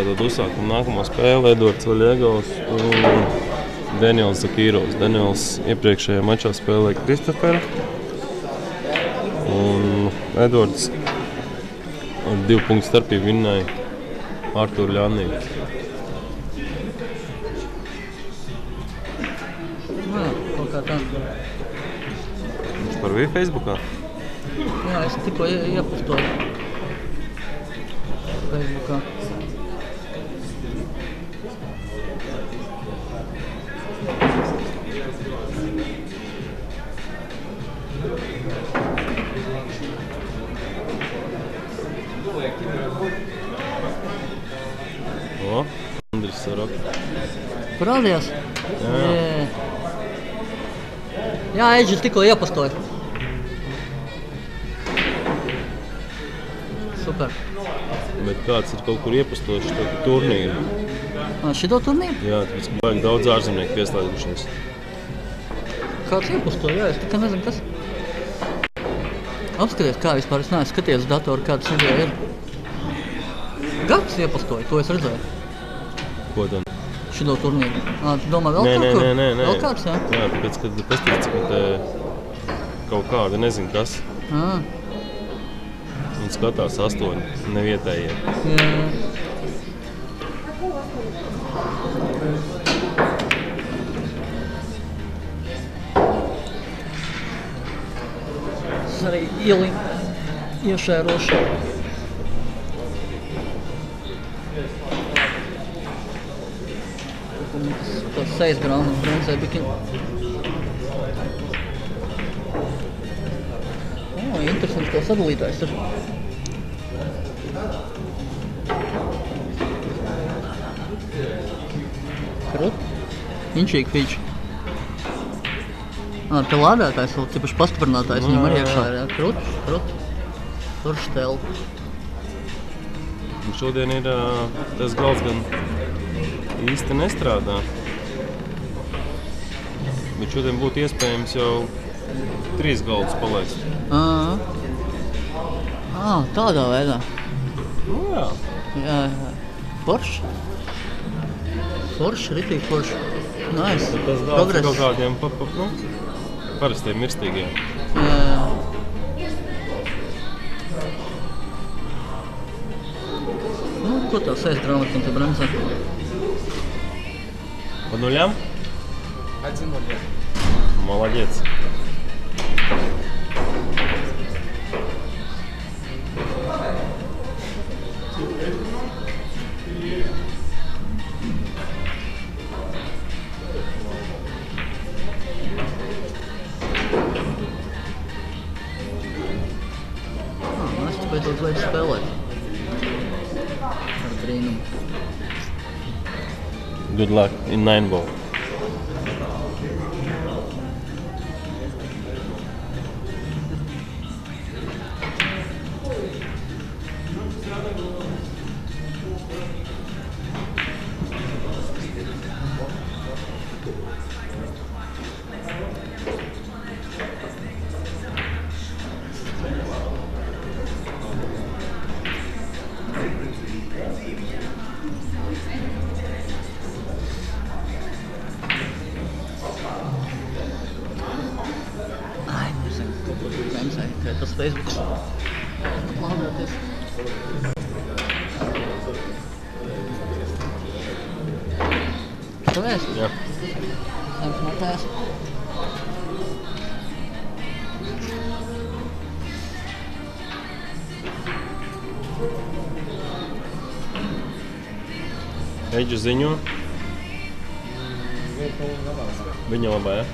tātad uzsākam nākamo spēli. Edvards Vaļiegals un Daniels Zakīrovs. Daniels iepriekšējā mačā spēlēja Kristoferu. Un Edvards ar 2 punktu starpību vinnēja Arturu Ļannību. Kaut kā tā. Viņš par bija Facebookā? Jā, es tikko iepostoju Facebookā. O, Andris Sarok. Parādījās? Jā. Jā, Eģis tikko iepostoju. Super. Bet kāds ir kaut kur iepastojuši šo turnīru? Šito turnīru? Jā, tāpēc, ka baigi daudz ārzemnieku pieslēgušies. Kāds iepostoja? Jā, es tikai nezinu, kas. Apskaties, kā vispār es neesmu skaties uz datoru, kāda CV ir. Gads iepostoja, to es redzēju. Ko tad? Šito turnīru. Tu domā vēl kaut kur? Nē. Vēl kāds, jā? Jā, tāpēc, kad pastīts, ka te kaut kāda, nezinu kas, un skatās 8, nevietējie. Jā. Es arī iešērošu. Tāds 6 grāmatas bronzē bikini. Interesants, kā sadalītājs ir. Krut? Inčīgi fīči. Te lādētājs, vēl tipaši pastiprinātājs, viņam arī iekšā ir, jā. Krut. Turštel. Un šodien ir tas galds gan īsti nestrādā. Bet šodien būtu iespējams jau 3 galdus palaist. Tādā veidā. Jā. Jā. Forši. Ritīgi forši. Nice. Tas galds ir kaut kādiem parastiem mirstīgiem. Jā. Ko tā 6 grāmatas un te bremzē? По нулям? 1-0. Молодец. Es tu beidzot vajag spēlēt. Ar brīnumu. Good luck in 9 ball. Tas Facebooks. Lādēties. Tavēs? Jā. Sāks matās. Eģu ziņo. Viņa labā, ja?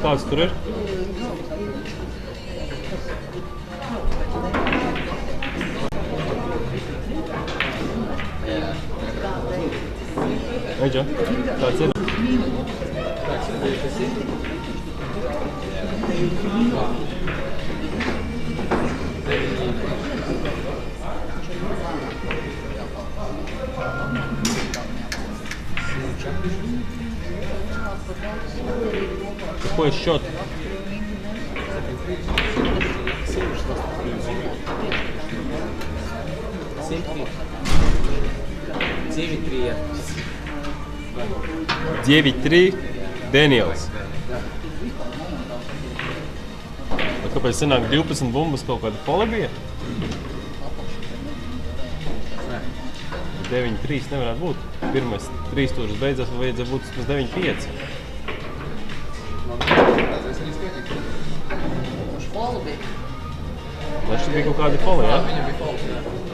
Kāds tur ir? Eģa, kāds ir? Какой счет? Девять три. Daniels. Kāpēc sanāk 12 bumbas kaut kāda pola bija? 9-3 nevarētu būt. Pirmais 3 stūris beidzās, vai vajadzēja būt vismaz 9-5. Šeit bija kaut kādi foli, jā? Viņam bija foli, jā.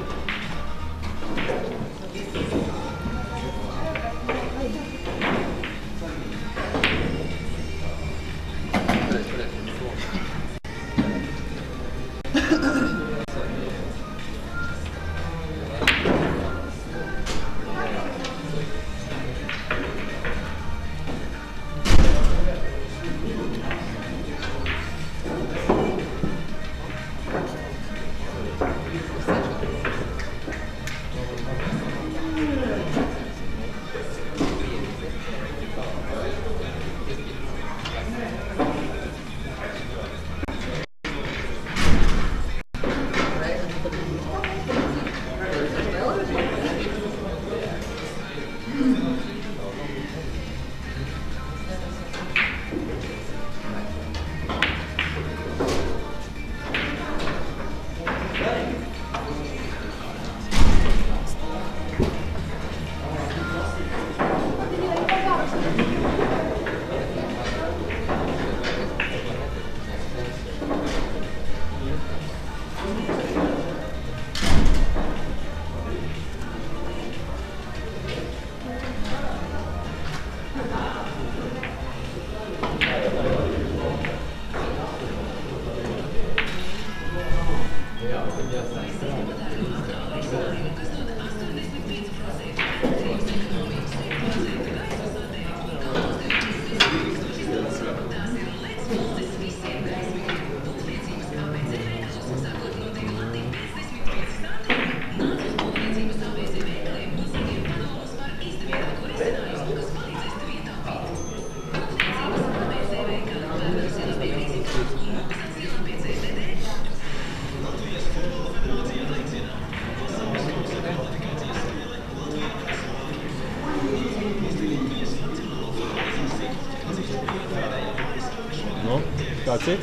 Nu, kāds ir?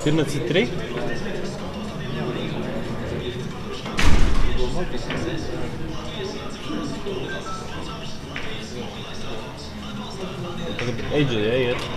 14,3. Tagad Eidži, ja, iet.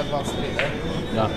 Я 23, да? Да.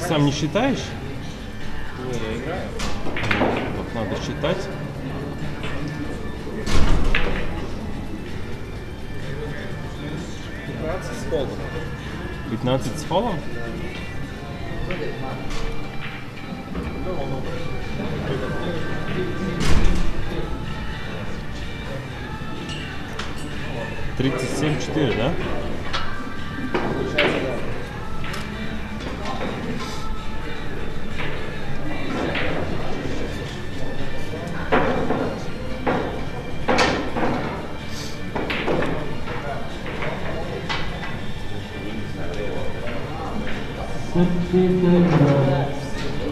Сам не считаешь? Не, я играю. Вот надо считать. С фолом. 15 с фолом? Тридцать 37-4, да?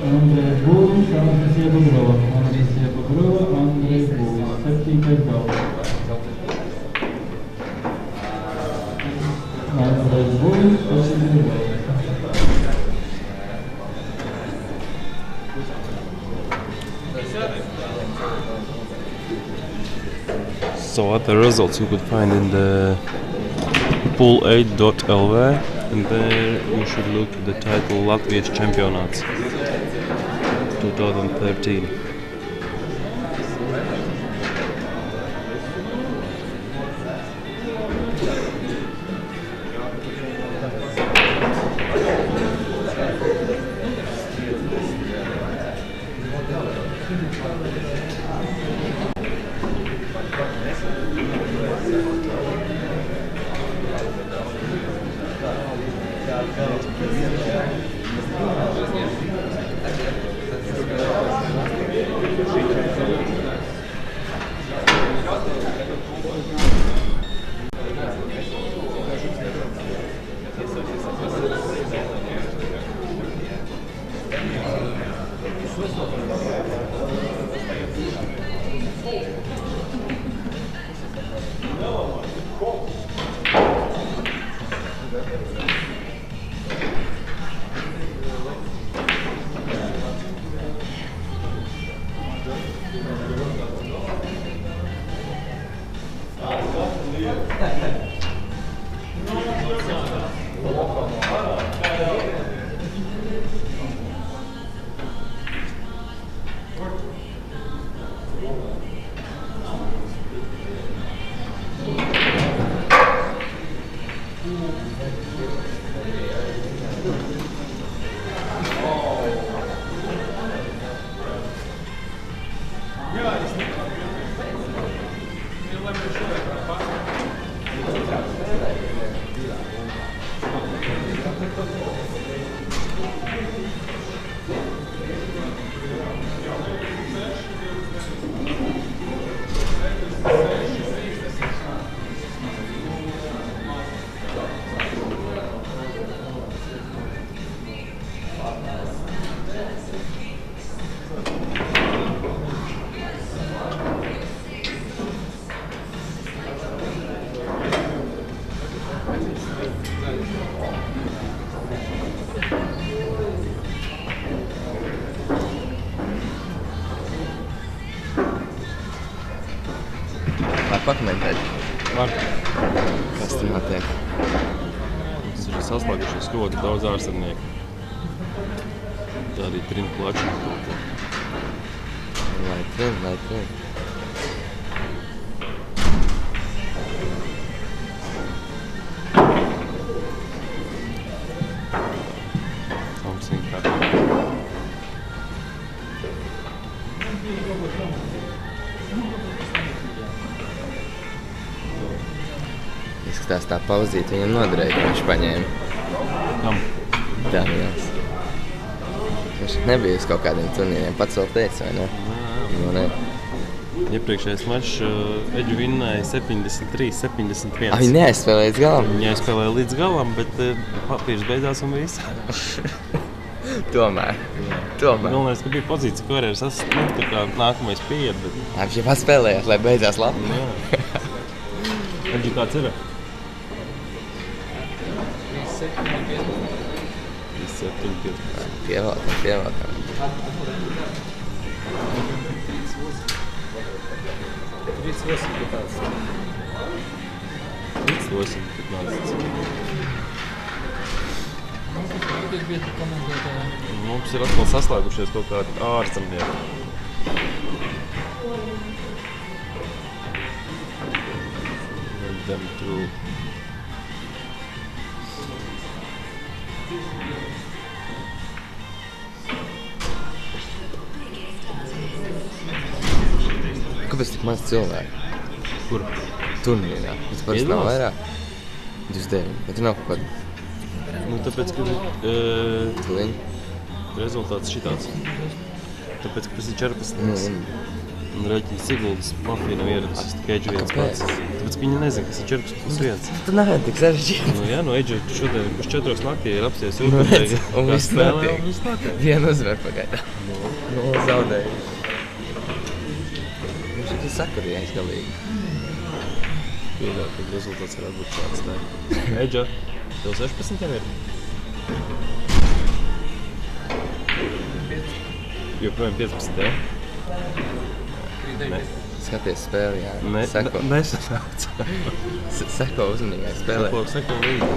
Андрей Булыч, Анастасия Бугрова. Анастасия Бугрова, Андрей Булыч. 35 баллов. Андрей Булыч, 104 балла. So other results you could find in the pool8.lv, and there you should look at the title Latvijas Čempionāts 2013. Pakomentēt, Var. kas tur notiek. Tas ir saslēgušies ļoti daudz ārzemnieku. Tā arī trim plači. Lai trin. Something happened. Izskatās tā pauzīte viņam noderēja, ka viņš paņēma. Kam? Daniels. Viņš nebija uz kaut kādiem turnīriem, pats vēl teica, vai ne? Nu, ne. Iepriekšējais mačs Eģu vinnēja 73-71. Viņi neaizspēlēja līdz galam. Viņi aizspēlēja līdz galam, bet papīrs beidzās un viss. Tomēr. Galvenais, ka bija pozīcija, ko arī tā kā nākamais pieiet, bet... Viņš jau paspēlējāt, lai beidzās labi. Jā. Eģu kāds ir? 3-7-15. Pievēlkam. 3-8-15. Mums ir atkal saslēgušies kaut kādi ārzemnieki. Them through. Kāpēc tik maz cilvēku? Kur? Turnīrā. Tas parasti nav vairāk. 29. Bet tur nav kaut kāda Nu, tāpēc, ka tuliņa. rezultāts šitāds. Tāpēc, ka tas ir 14. Un Reķis Siguldas mafija nav ieradusies tikai Eģu viens pats. Tāpēc, ka viņi nezina, kas ir 14+1. Tu nav tik sarežģīti. Nu jā, no Eģu šodien uz 4 naktī ir apsies Nu, redz, un viss spēlē notiek. un viss notiek. Vienu uzvar pagaidā. Nu, zaudēju. Viņš ir sakarījās galīgi. Pieļauj, ka rezultāts varētu būt šāds. Ne? Eģa, tev 16 jau ir? Joprojām 15, ja? Ne. Skaties spēli, jā. Ne, Seko. nesanāc. Seko uzmanīgai spēlē. Seko līdzi.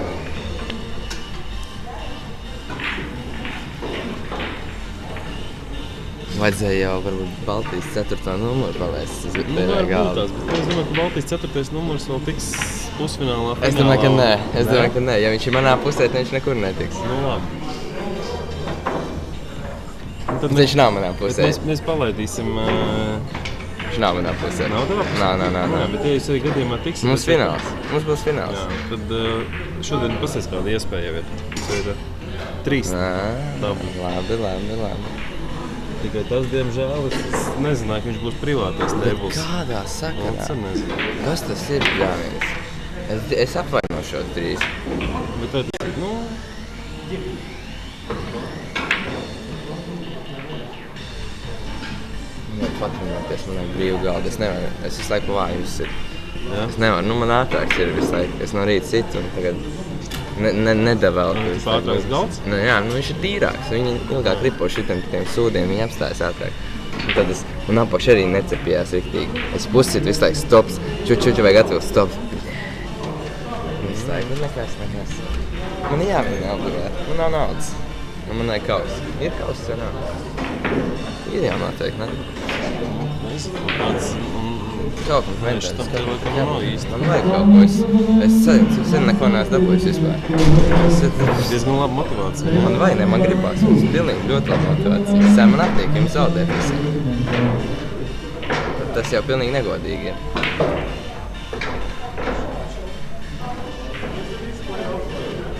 Vajadzēja jau varbūt Baltijas 4. numuru palaist uz Nu, pēdējā var būt galda. tās, bet es domāju, ka Baltijas 4. numurs vēl tiks pusfinālā, finālā. Es domāju, ka nē. Es domāju, ka nē. Ja viņš ir manā pusē, tad viņš nekur netiks. Nu, labi. Un tad Viņš nav manā pusē. mēs palaidīsim... Viņš nav manā pusē. Nav tavā pusē? Nā. Bet ja jūs arī gadījumā tiksit... Mums fināls. Mums būs fināls. Jā, tad šodien pasies kāda iespēja jau ir. Tas ir 3. Dabu. Labi. Tikai tas, diemžēl, es nezināju, ka viņš būs privātais tēbuls. Kādā Valsts sakarā? ar nezinu. Kas tas ir, bļāviens? Es apvainošos drīz. Bet vai tas ir, nu... Patrunāties, man vajag brīvu galdu. Es nevaru. Es visu laiku vāju uzsit. Jā? Es nevaru. Nu, man ātrāks ir visu laiku. Es no rīta situ un tagad nedavēl. Ātrāks galds? Nu, jā, nu viņš ir tīrāks. Viņi ilgāk ripo šitiem tiem sūdiem, viņi apstājas ātrāk. Un tad un apakš arī necepījās riktīgi. Es pusit visu laiku stops. Čuču vajag atvilkt stops. Visu laiku, nekas. Man jāvinā obligāti. Man nav naudas. Un man vajag kaus. Ir kaus, vai nav? Ir jau noteikti, ne? Nezinu, kāds... Kaut kā Viņš tam tev laikam nav īsti. Man vajag kaut ko. Es sen neko neesmu dabūjis vispār. Diezgan laba motivācija. Man vajag, ne, man gribās. Mums ir pilnīgi ļoti laba motivācija. Sen man atliek, jums zaudēt visiem. Tas jau pilnīgi negodīgi ir.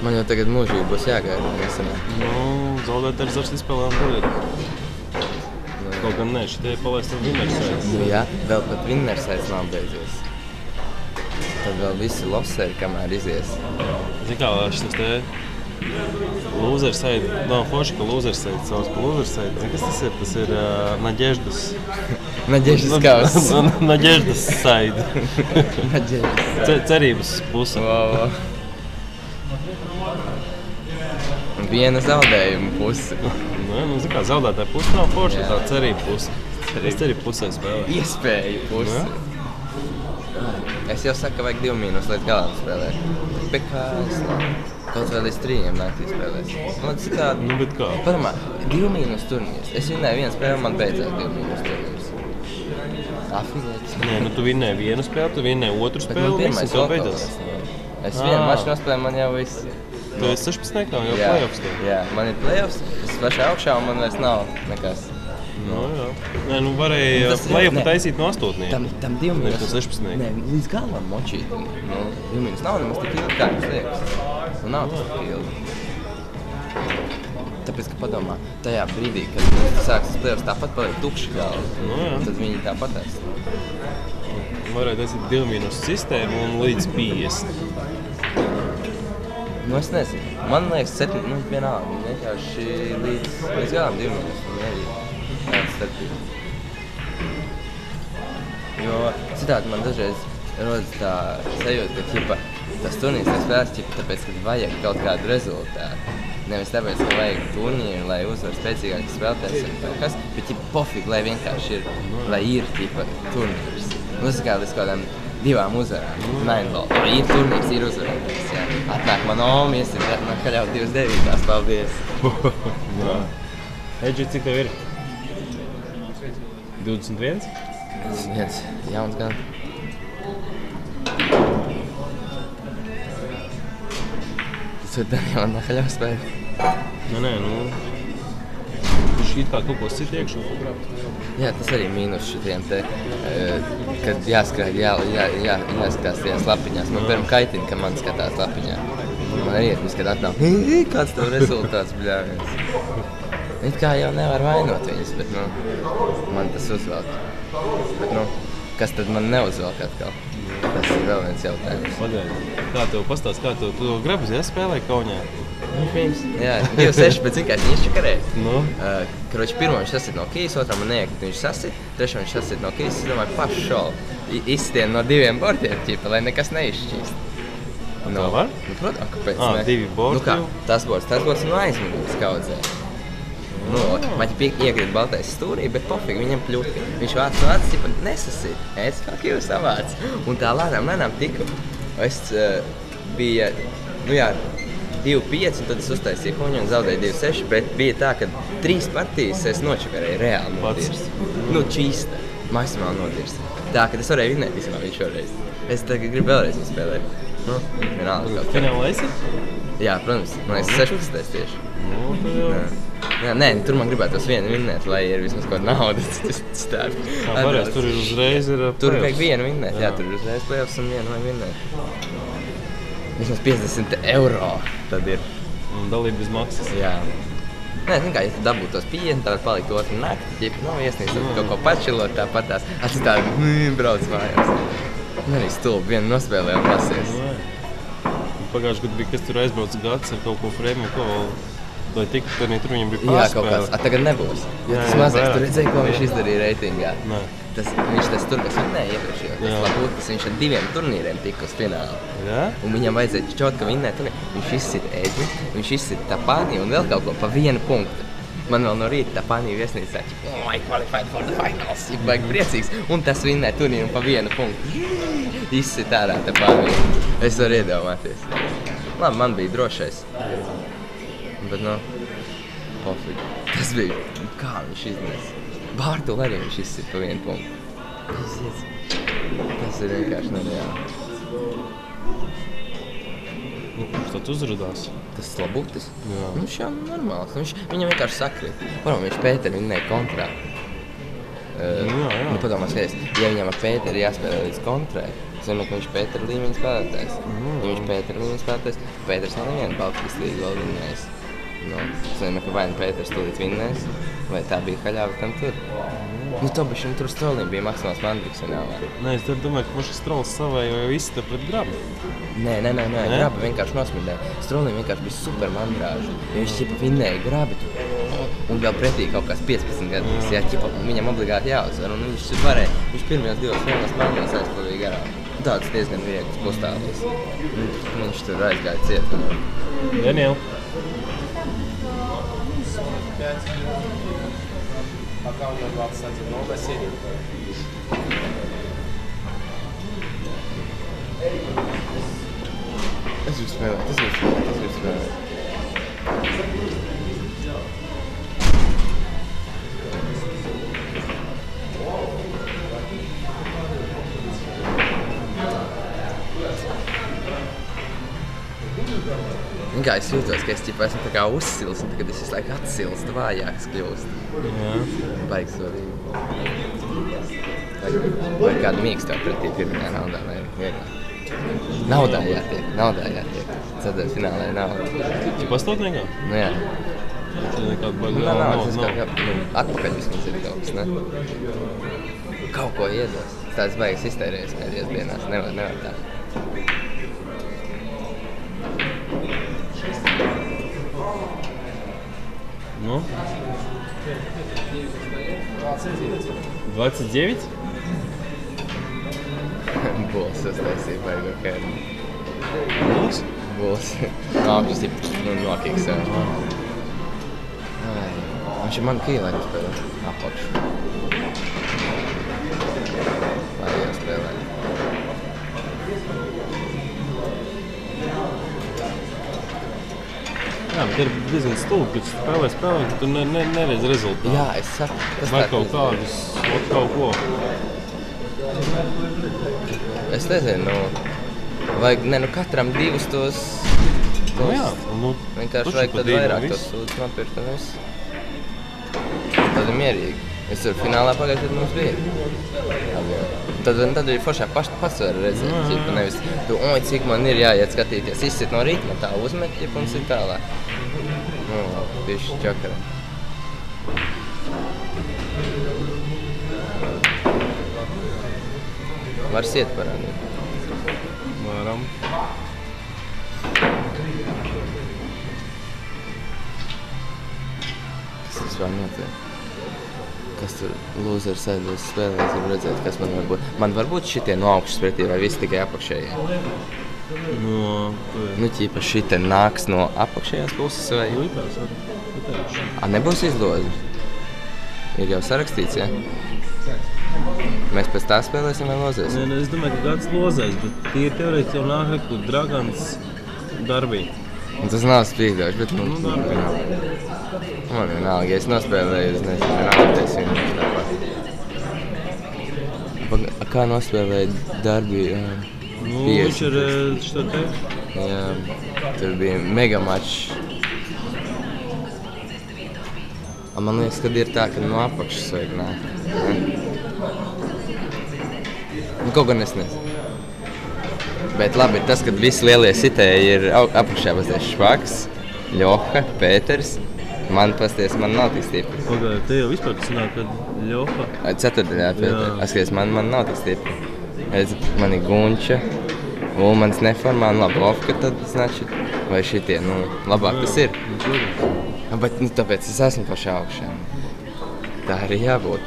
Man jau tagad mūžīgi būs jāgaida. Nu, zaudēt ar Zars izspēlēm vēl ir. Kaut gan ne, šitie palaist ar Winnersides. Nu jā, vēl pat Winnersides nav beidzies. Tad vēl visi loseri, kamēr izies. Zini kā, šis te Loserside, nav forši, ka Loserside sauc pa Loserside. Zini, kas tas ir? Tas ir Nadeždas. Nadeždas kaus. Nadeždas side. Nadeždas. Cerības puse. Wow. Viena zaudējuma puse. Nu, zini kā, zaudētāja puse nav forši, tā cerība puse. Es cerību pusē spēlēju. Iespēju puse. Es jau saku, ka vajag 2 mīnus līdz galam spēlēt. Bet kā es kaut vēl līdz 3 naktī spēlēs. Nu, bet kā? Padomā, 2 mīnus turnīrs. Es vinnēju vienu spēli, man beidzās 2 mīnus turnīrs. Afigētis. Nē, nu tu vinnēji vienu spēli, tu vinnēji otru spēli, visu un tev beidzās. Es vienu maču nospēlēju, man jau viss. Tu esi 16. jau playoffs tev? Jā, man ir playoffs, es pašai augšā un man vairs nav nekas. Nu, jā. Nē, nu varēja playoffu taisīt no 8. Tam 2 mīnus. Nevis no 16. Nē, līdz galam močīt. Nu, 2 mīnus nav nemaz tik ilgi, kā jums liekas. Nu, nav tas tik ilgi. tāpēc, ka padomā, tajā brīdī, kad mums sāks play-offs, tāpat paliek tukši galva. Tad viņi tāpat Varētu aiziet 2 minūšu sistēmu un līdz 50. Nu, es nezinu. Man liekas, vienalga. Vienkārši līdz galam 2 minūtes un arī tāds starpība. Jo citādi man dažreiz rodas tā sajūta, ka tas turnīrs nespēlēs, tāpēc, ka vajag kaut kādu rezultātu. Nevis tāpēc, ka vajag turnīru, lai uzvar spēcīgākas spēlētājs un kaut kas, bet pofīgi, lai vienkārši ir, lai ir turnīrs. Tas kā līdz kādām 2 uzvarām, 9 ball. Lai ir turnīrs, ir uzvarētājs, jā. Atnāk man iesim, kaļaut 29, paldies. Edži, cik tev ir? 21? Viens jauns gan. Tas ir Daniela Nakaļava spēja. Nē, Viņš it kā kaut ko sit iekšu. Jā, tas arī mīnus šitiem te, kad jāskrēd, jāskatās tajās lapiņās. Man pirm kaitina, ka man skatās lapiņā. Man arī iet, kad atnāk, kāds tev rezultāts, bļāviens. It kā jau nevar vainot viņus, bet, man tas uzvelk. Bet, kas tad man neuzvelk atkal? Tas ir vēl viens jautājums. Pagaidi, kā tev pastāst, kā tu grabas, spēlēji Kaunijā? Jā, 2-6, bet vienkārši viņš čakarēja. Karoči, pirmo viņš sasit no kīs, otram man neiekrita, viņš sasit, trešo viņš sasit no kīs, es domāju, pašu šolu. Izstien no 2 bordiem, lai nekas neizšķīst. Tā var? Protams, kāpēc ne? 2 bordi? Kā, tas bords aizmugurs kaudzē. Man iekrīt baltais stūrī, bet pofīgi viņam pļūtka. Viņš vāc, nesasīt. Es fuck you savāc. Un tā lēnām tiku. Es bija, 2-5, un tad es uztaisīju koņu un zaudēju 2-6, bet bija tā, ka 3 partijas es nočakarēju reāli nodirst. Čīsta. Maksimāli nodirst. Tā, ka es varēju vinēt vismā viņš šoreiz. Es tagad gribu vēlreiz viņu spēlēt. Vienalga kaut kā. Finālā esi? Jā, protams. Man liekas 16. tieši. Nē, tur man gribētos vienu vinnēt, lai ir vismaz kaut naudas citādi. Varēs, tur ir uzreiz Tur vajag vienu vinnēt, jā, tur ir uzreiz play-offs un vienu vajag vinnēt. Vismaz 50 eiro tad ir. Un dalība bez maksas. Jā. Nē, ja tu dabūtu tos 50, tad palikt otru nakti, iesnīgs kaut ko pačilot tāpatās, atstādi, brauc mājās. Arī stulbi, vienu nospēlē un lasies. Pagājuši gadu bija, kas tur aizbrauc gads ar kaut ko frēmu, lai tiktu turnī, tur viņam bija pārspēle. Jā, kaut kāds. Tagad nebūs. Jo tas mazais, tu redzēji, ko viņš izdarīja reitingā. Nē. Viņš tas tur, kas vinnēja iepriekšējā. Tas Labūtis, viņš ar 2 turnīriem tika uz finālu. Jā? Un viņam vajadzēja čot, ka vinnēja turnīru. Viņš izsita Edži, viņš izsita Tapāniju un vēl kaut ko pa 1 punktu. Man vēl no rīta Tapāniju viesnīcā, I qualified for the finals. Viņš baigi priecīgs. Un tas vinnēja turnīru pa 1 punktu. Izsita ārā Tapāniju. Es varu iedomāties. Labi, man bija drošais. Bet, pofīgi. Tas bija, kā viņš iznes. Bārduli arī viņš izsita pa 1 punktu. Tas ir vienkārši nereāli. Kurš tad uzrudās? Tas Labūtis? Jā. Viņš jau normāls. Viņam vienkārši sakrīt. Viņš Pēteri vinnēja kontrā. Jā. Padomā, skaties, ja viņam ar Pēteri jāspēlē līdz kontrai, tas vienmēr, ka viņš Pēteri līmeņa spēlētājs. Ja viņš Pēteri līmeņa spēlētājs, Pēteris nav nevienu Baltijas līgu vēl vinnējis. Tas vienmēr, ka vai nu Pēteris tūlīt vinnēs, vai tā bija Haļava tam tur. Tobišam tur Strolim bija maksimāls mandriks vienālā. Nē, es domāju, ka mums Strols savējo jau izsita pret Grabu. Nē, Graba vienkārši nosmidēja. Strolim vienkārši bija super mandrāži. Ja viņš vinnēja Grabi un vēl pretī kaut kāds 15 gadus, viņam obligāti jāuzvar. Un viņš varēja, viņš pirmajos 2 finālos mandrās aizplavīja garām. Tāds diezgan viegls postāvlis. Viņš tur aizgāja ciet. Daniel. Пока у меня 21 новая серия. Tas ir spēlēt. Es jūtos, ka es esmu tā kā uzsils, un tagad es visu laiku atsilstu, vājāks kļūst. Jā. Baigs svarīgi. Vai kādu mīkstu pretī pirmajā naudā vai vieglāk? Naudā jātiek. Ceturtfinālā ir nauda. Tu pastotniekā? Jā. Taču nekāda baga Nav, nav. tas kā atpakaļ vismaz ir kaut kas, ne? Kaut ko iedos. Tāds baigas iztērējas pēdējās dienās. Nevar tā. Nu? 29? Bols uztaisīja baigo kērnu. Būs? Bols. Nākšas ir nokīgs. Viņš ir man kīlēni spēlē. Apakšu. Lai jau spēlē. Jā, bet ir diezgan stulbi, ka spēlē, ka tu neredz rezultātu. Jā, es saku. Vai kaut kādus, kaut ko. Es nezinu, vajag, katram divus tos... Nu jā, vienkārši vajag tad vairāk tos sūdus nopirkt un viss. Tad ir mierīgi. Es tur finālā pagājuši, kad mums bija. Tad ir foršāk pats var redzēt, ķipa nevis tu, cik man ir jāiet skatīties, izsit no rītma tā uzmet, ķipa un sit tālāk. Tieši čakara. Var siet parādīt. Varam. Kas tas vēl notiek? Kas tur lūzers sēdēs spēlēs, var redzēt, kas man var būt. Man var būt šitie no augšas pretī vai visi tikai apakšējie? Ķīpa šitie nāks no apakšējās puses vai? Nebūs izlozi? Ir jau sarakstīts, ja? Mēs pēc tā spēlēsim vai lozēsim? Nē, es domāju, ka kāds lozēs, bet tīri teorētiski jau nāk kur Dragans darbī. Tas nav spīdoši, bet man vienalga, ja es nospēlēju, es nezinu, vienalga vienkārši tāpat. Kā nospēlēja darbi? Viņš ir što te? Jā, tur bija mega mačs. Man liekas, kad ir tā, ka no apakšas vajag nāk. Kaut gan es nezinu. Bet labi ir tas, kad visi lielie sitēji ir apakšā pasties Švaks, Ļoha, Pēters. Man pasties, man nav tik stipri. Pagāju, te jau vispār tas nāk, kad Ļoha. Ceturtajā Pēteri. Skaties, man nav tik stipri. Man ir Gunča, Ulmans neformā, labi, Lofka tad znači. Vai šitie, labāk tas ir. Bet tāpēc es esmu pašā augšā. Tā arī jābūt.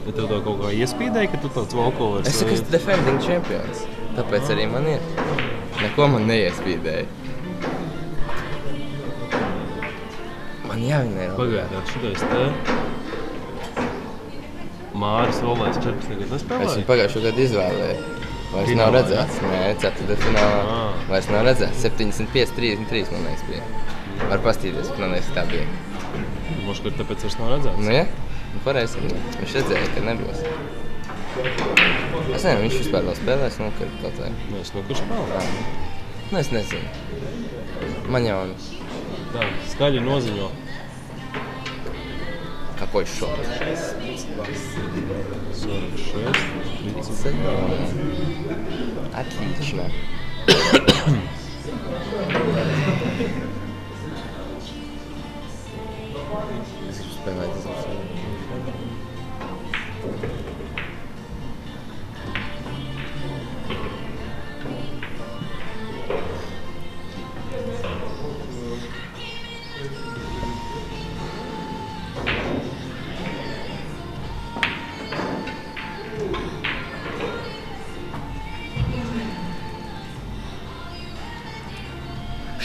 Bet tev tā kaut kā iespīdēja, ka tu tāds walkovers? Es saku, esmu defending champions. Tāpēc arī man ir. Neko man neiespīdēja. Man jāvinē. Pagaidā, šitais te. Māris Volais 14 gadu nespēlēja? Es viņu pagājušo gadu izvēlēju. Vairs nav redzēts. Nē, 4. finālā. Vairs nav redzēts. 75-33 man liekas bija. Var pastīties, bet man liekas tā bija. Moši, ka tāpēc vairs nav redzēts? Nu, ja? Pareizi. Viņš redzēja, ka nebūs. Es nezinu, viņš vispār vēl spēlēs snukeri kaut vai. Nē, snukeri spēlē? Nu, es nezinu. Man jau... Tā, skaļi noziņo. Какой шот? 46, 30. Отлично. Спевать за все.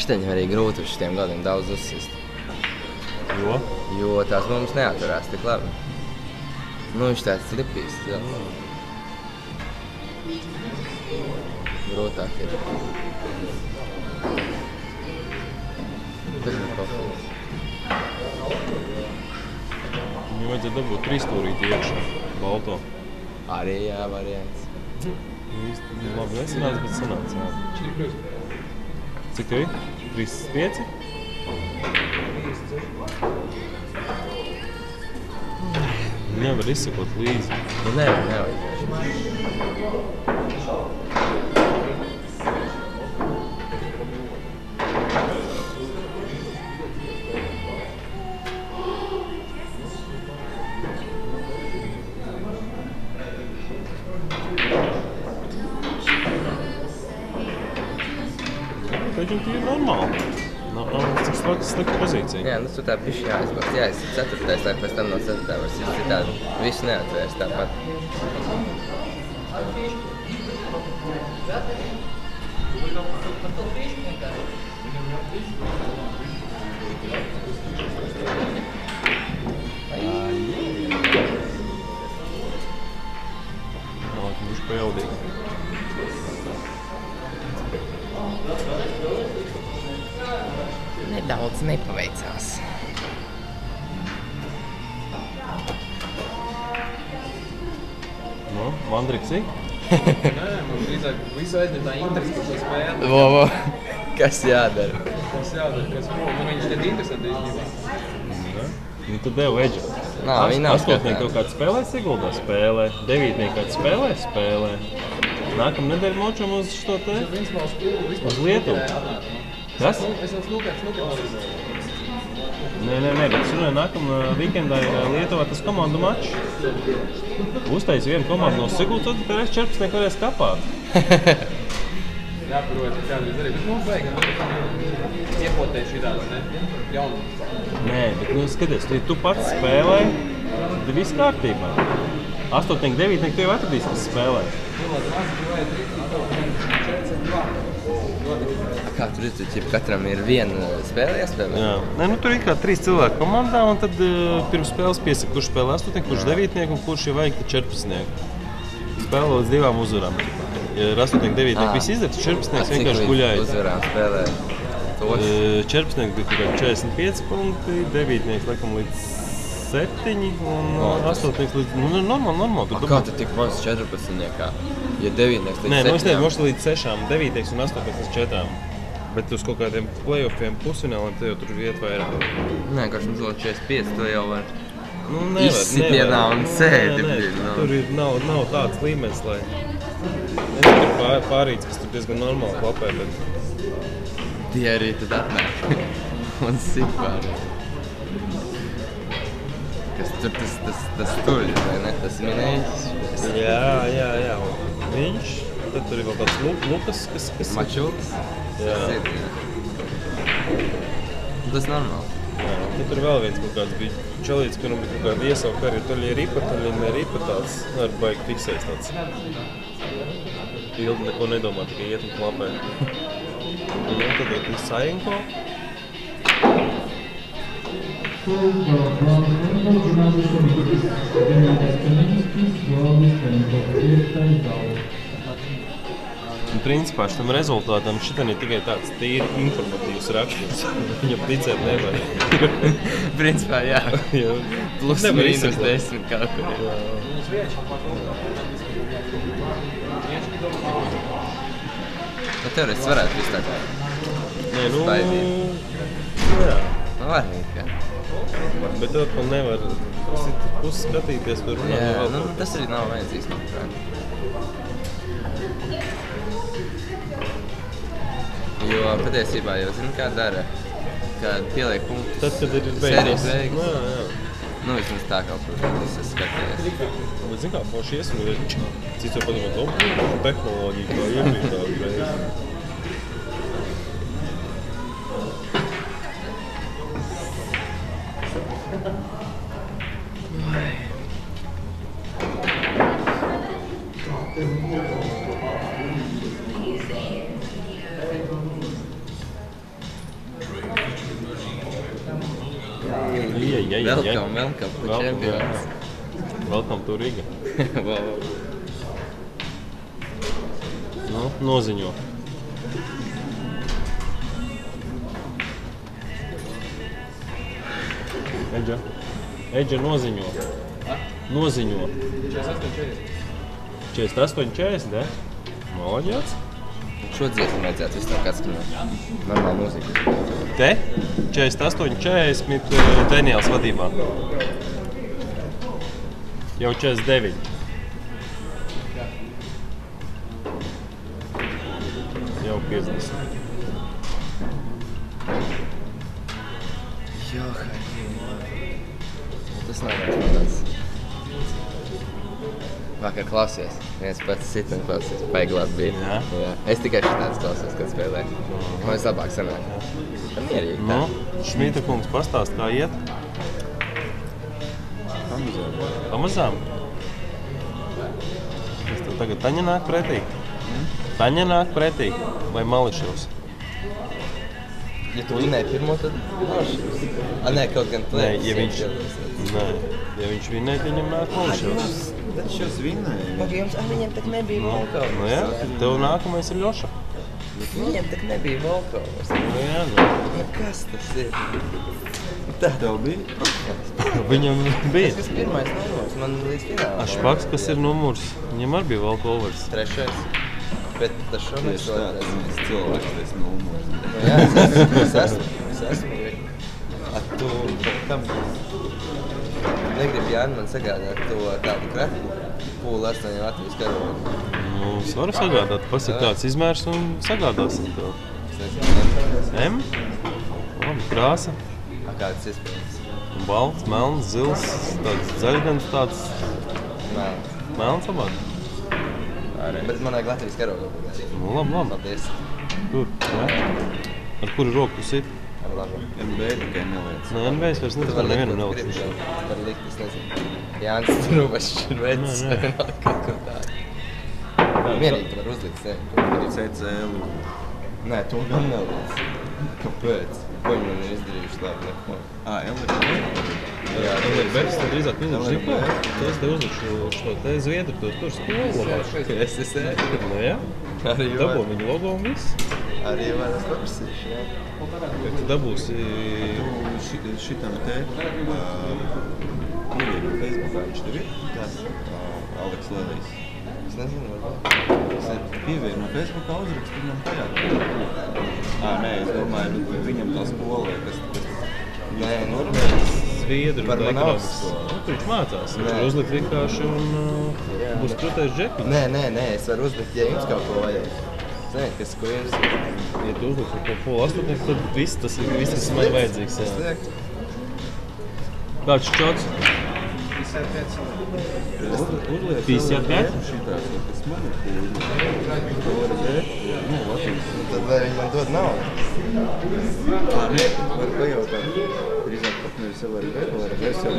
Šiteņi arī grūti uz šitiem gadiem daudz uzsist. Jo? Jo tās mums neatturās tik labi. Nu, viņš tāds slipīs. Grūtāk ir. Tas ir profils. Viņam vajadzētu dabūt 3 stūrīti iekšā, balto. Arī jā, variants. Labi, nesanāca, bet sanāca. Cik tev ir? 35? Nevar izsakot līdzi. Nu, nevar. Pēkšņi ir normāli. Cik slikta pozīcija. Jā, nu tu tā bišķi jāizbrauc. Jā, es 4. lai pēc tam no 4. var sist citādi. Visu neatvērs tāpat. Viņš pajaudīgi. Nedaudz nepaveicās. Nu, Vandriksī? Nē, man drīzāk visu aizņemtā interesi par šo spēli. Kas jādara? Tas jādara, kas viņš šķiet interesanti īstenībā. Nu, tu devu Edžu. Nā, viņi nav Astotnieki kaut kāds spēlē Siguldā? Spēlē. Devītnieki kāds spēlē? Spēlē. Nākam nedēļu močam uz šo te? Uz Lietuvu. Kas? Es jau snukēt. Nē, bet es runāju, nākamā vikendā ir Lietuvā tas komandu mačs. Uztaisi vienu komandu no Siguldas, tad pēc 14 varēs kapāt. Jāprot, kādreiz arī, bet mums vajag iepotēt šitādas, ne? Jaunu. Nē, bet skaties, tu pats spēlē, tad viss kārtībā. Astotnieki, devītnieki, tu jau atradīsi, kas spēlē. Kā tur ir, katram ir viena spēle jāspēlē? Jā. Nē, nu tur ir kā 3 cilvēki komandā, un tad pirms spēles piesaka, kurš spēlē astotnieku, kurš devītnieku un kurš jau vajag 14. Spēlē līdz 2 uzvarām. Ja ir astotnieku, devītnieku viss izdara, 14 vienkārši guļājas. Uzvarām spēlē? 14 bija 45 punkti, devītnieks laikam līdz 7 un astotnieks līdz... Nu, normāli. Kā tu tik maz 14-niekā? Ja devītnieks līdz 7? Nē, nu es nezinu, līdz 6, devītnieks un astotnieks līdz 4. Bet uz kaut kādiem playoffiem pusfināliem te jau tur iet vairāk. Nē, kāds mums vēl 45, to jau var nevar, izsitienā un sēdi. Tur ir, nav tāds līmenis, lai... Tur ir pārīts, kas tur diezgan normāli klapē, bet... Tie arī tad atnāk un sit pārīt. Kas tur tas tuļi, vai ne? Tas minējis? Jā. Viņš, tad tur ir vēl tāds Lukas, kas... Mačulis? Jā. Tas normāli. Jā, tad tur vēl viens kaut kāds bija čalīts, kuram bija kaut kāda iesauka arī taļi ripa tāds, ar baigi fiksēs tāds. Ilgi neko nedomā, tikai iet un klapē. Un tad ir Sajenko. Un principā šitam rezultātam šitam ir tikai tāds tīri informatīvs raksturs. Viņam ticēt nevar. Principā jā. Plus mīnus 10 kaut kur ir. Bet teorētiski varētu visu tā kā spaidīt. Jā. Varīgi, jā. Bet tad man nevar skatīties, kur runāt. Jā, tas arī nav vajadzīgs, manuprāt. Jo patiesībā jau zini, kā dara, kad pieliek punktus. Tad, kad ir sērijas beigas. Jā. Nu, vismaz tā kaut kur, kad es skatījies. Bet zini kā, forši iesmīja, cits jau padomāt, tehnoloģija kā iebrīd tā uzreiz. Welcome to Champions. Welcome to Riga. Wow. Nu, noziņo. Edža noziņo. Noziņo. 48-40, ne? Malaģēts. Šo dziesmu vajadzētu visu tā kāds normāla mūzika. Te? 48-40 Daniels vadībā. Jau 49. Jau 50. Jo, tas nav tāds. Vakar klausies. Viens pats sit un klausies. Baigi labi bija. Jā? Es tikai šitāds klausos, kad spēlēju. Man vislabāk sanāk. Tā mierīgi tā. Nu, Šmita kungs pastāst, kā iet? Pamazām. Kas tev tagad Taņa nāk pretī? Taņa nāk pretī vai Mališevs? Ja tu vinēji pirmo, tad Mališevs. Nē, kaut gan tu Nē, ja viņš vinēja, tad viņam nāk Mališevs. Taču es vinēju. Pagaid, viņiem tak nebija Volkovs. Nu jā, tev nākamais ir Ļoša. Viņiem tak nebija Volkovs. Nu jā, nu. Nu kas tas ir? Tev bija? Viņam bija. Tas pirmais numurs, man līdz finālam. Špaks, kas ir numurs, viņam arī bija Volkovs. Trešais. Bet tas šomēr Tieši tā, tas cilvēks, tas numurs. Jā, es esmu. Tu kam negribi Jāni man sagādāt to tādu kratu pūlu 8 Latvijas karogu? Nu, es varu sagādāt, pasaka kāds izmērs un sagādāsim tev. Es nezinu. M? Labi, krāsa. Kāds iespējams? Balts, melns, zils, tāds zaļdens, tāds melns labāk. Bet man vajag Latvijas karogu. Nu, labi. Paldies. Tur, jā. Ar kuru roku tu sit? Ar labu. MB tikai neliec. Nē, NB es vairs nezinu, nevienam nelikšu. Var likt, es nezinu. Jānis Strubašs ir vecs. Kaut kur tā. Mierīgi tu var uzlikt sevi. CCL. Nē, to gan neliec. Kāpēc? Ko viņi man ir izdarījuši labi? Neko. LRB. Jā, LRB, tad drīzāk minūšu ziko. Tu es te uzlikšu šo te zviedru, tur skolu labāk. SSE. Nu jā, Arī dabū viņu logo un viss. Arī var es paprasīšu, jā. Kad tu dabūsi... Šitam te pievienu Facebookā viņš tev ir? Kas? Aleks Levijs. Es nezinu, varbūt. Tas ir pievienu Facebookā uzrakst viņam tajā. Nē, es domāju, viņam tā skola, kas Nē, Zviedru Par man ekonomikas. augstu. Nu, tur viņš mācās. Viņš Nē. var uzlikt vienkārši un būs krūtais džekiņš. Nē, es varu uzlikt, ja jums kaut ko vajag. Ziniet, kas, ko jums ir? Ja tu uzliks par polu 8, tad viss tas ir, viss tas man vajadzīgs. Es Jā. lieku. Kāds šķots? 55? Šitās, kas man ir LRB. Nu, Latvijas. Tad vai viņi man dod naudu? Nē, var pajautāt. Drīzāk pat nevis LRB sev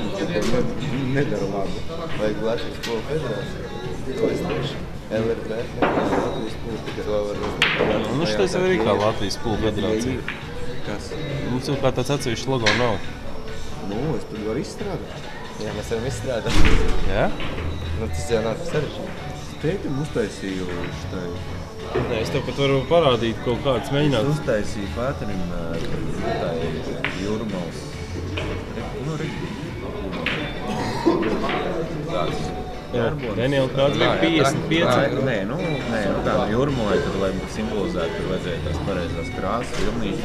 nedara labu. Vajag Latvijas Polu federāciju? Ko es teikšu? LRB? Latvijas pūle tikai. To var uzlikt. Nu, šitais arī kā Latvijas Pulu federācija. Kas? Mums jau kā tāds atsevišķs logo nav. Nu, es tad varu izstrādāt. Jā, mēs varam izstrādāt. Jā? Nu, tas jau nav sarežģīti. Tētim uztaisīju šitai. Nē, es tev pat varu parādīt kaut kāds Es mēģināt. uztaisīju pēterim tai Jūrmals. Tāds. Daniela, kāds bija 55? Nē, tā no Jūrmalai, tad, lai simbolizētu, tur vajadzēja tās pareizās krāsas, vilnītes,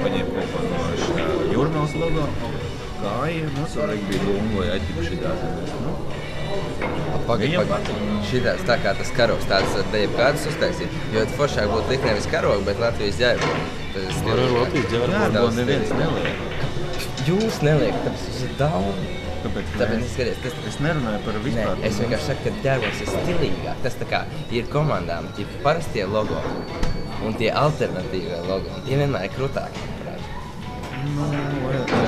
paņēma kaut ko no šitā Jūrmals logo, kāja, mums arī bija lungoja aķipa šitā. Pagaid. Šitās tā kā tas karogs, tāds te jebkādas uztaisīt. Jo foršāk būtu likt nevis karogu, bet Latvijas ģērboni. Tas ir Var stilīgi. ar Latvijas ģērboni. Daudz neviens stilīgāk. neliek. Jūs neliekat, tāpēc tas ir daudz. Kāpēc Tāpēc nē? es skaties, tas... Es nerunāju par Nē, vispār. es vienkārši saku, ka ģērbons ir stilīgāk. Tas tā kā ir komandām, tie parastie logo un tie alternatīvie logo. Tie vienmēr ir krutāki, manuprāt. Man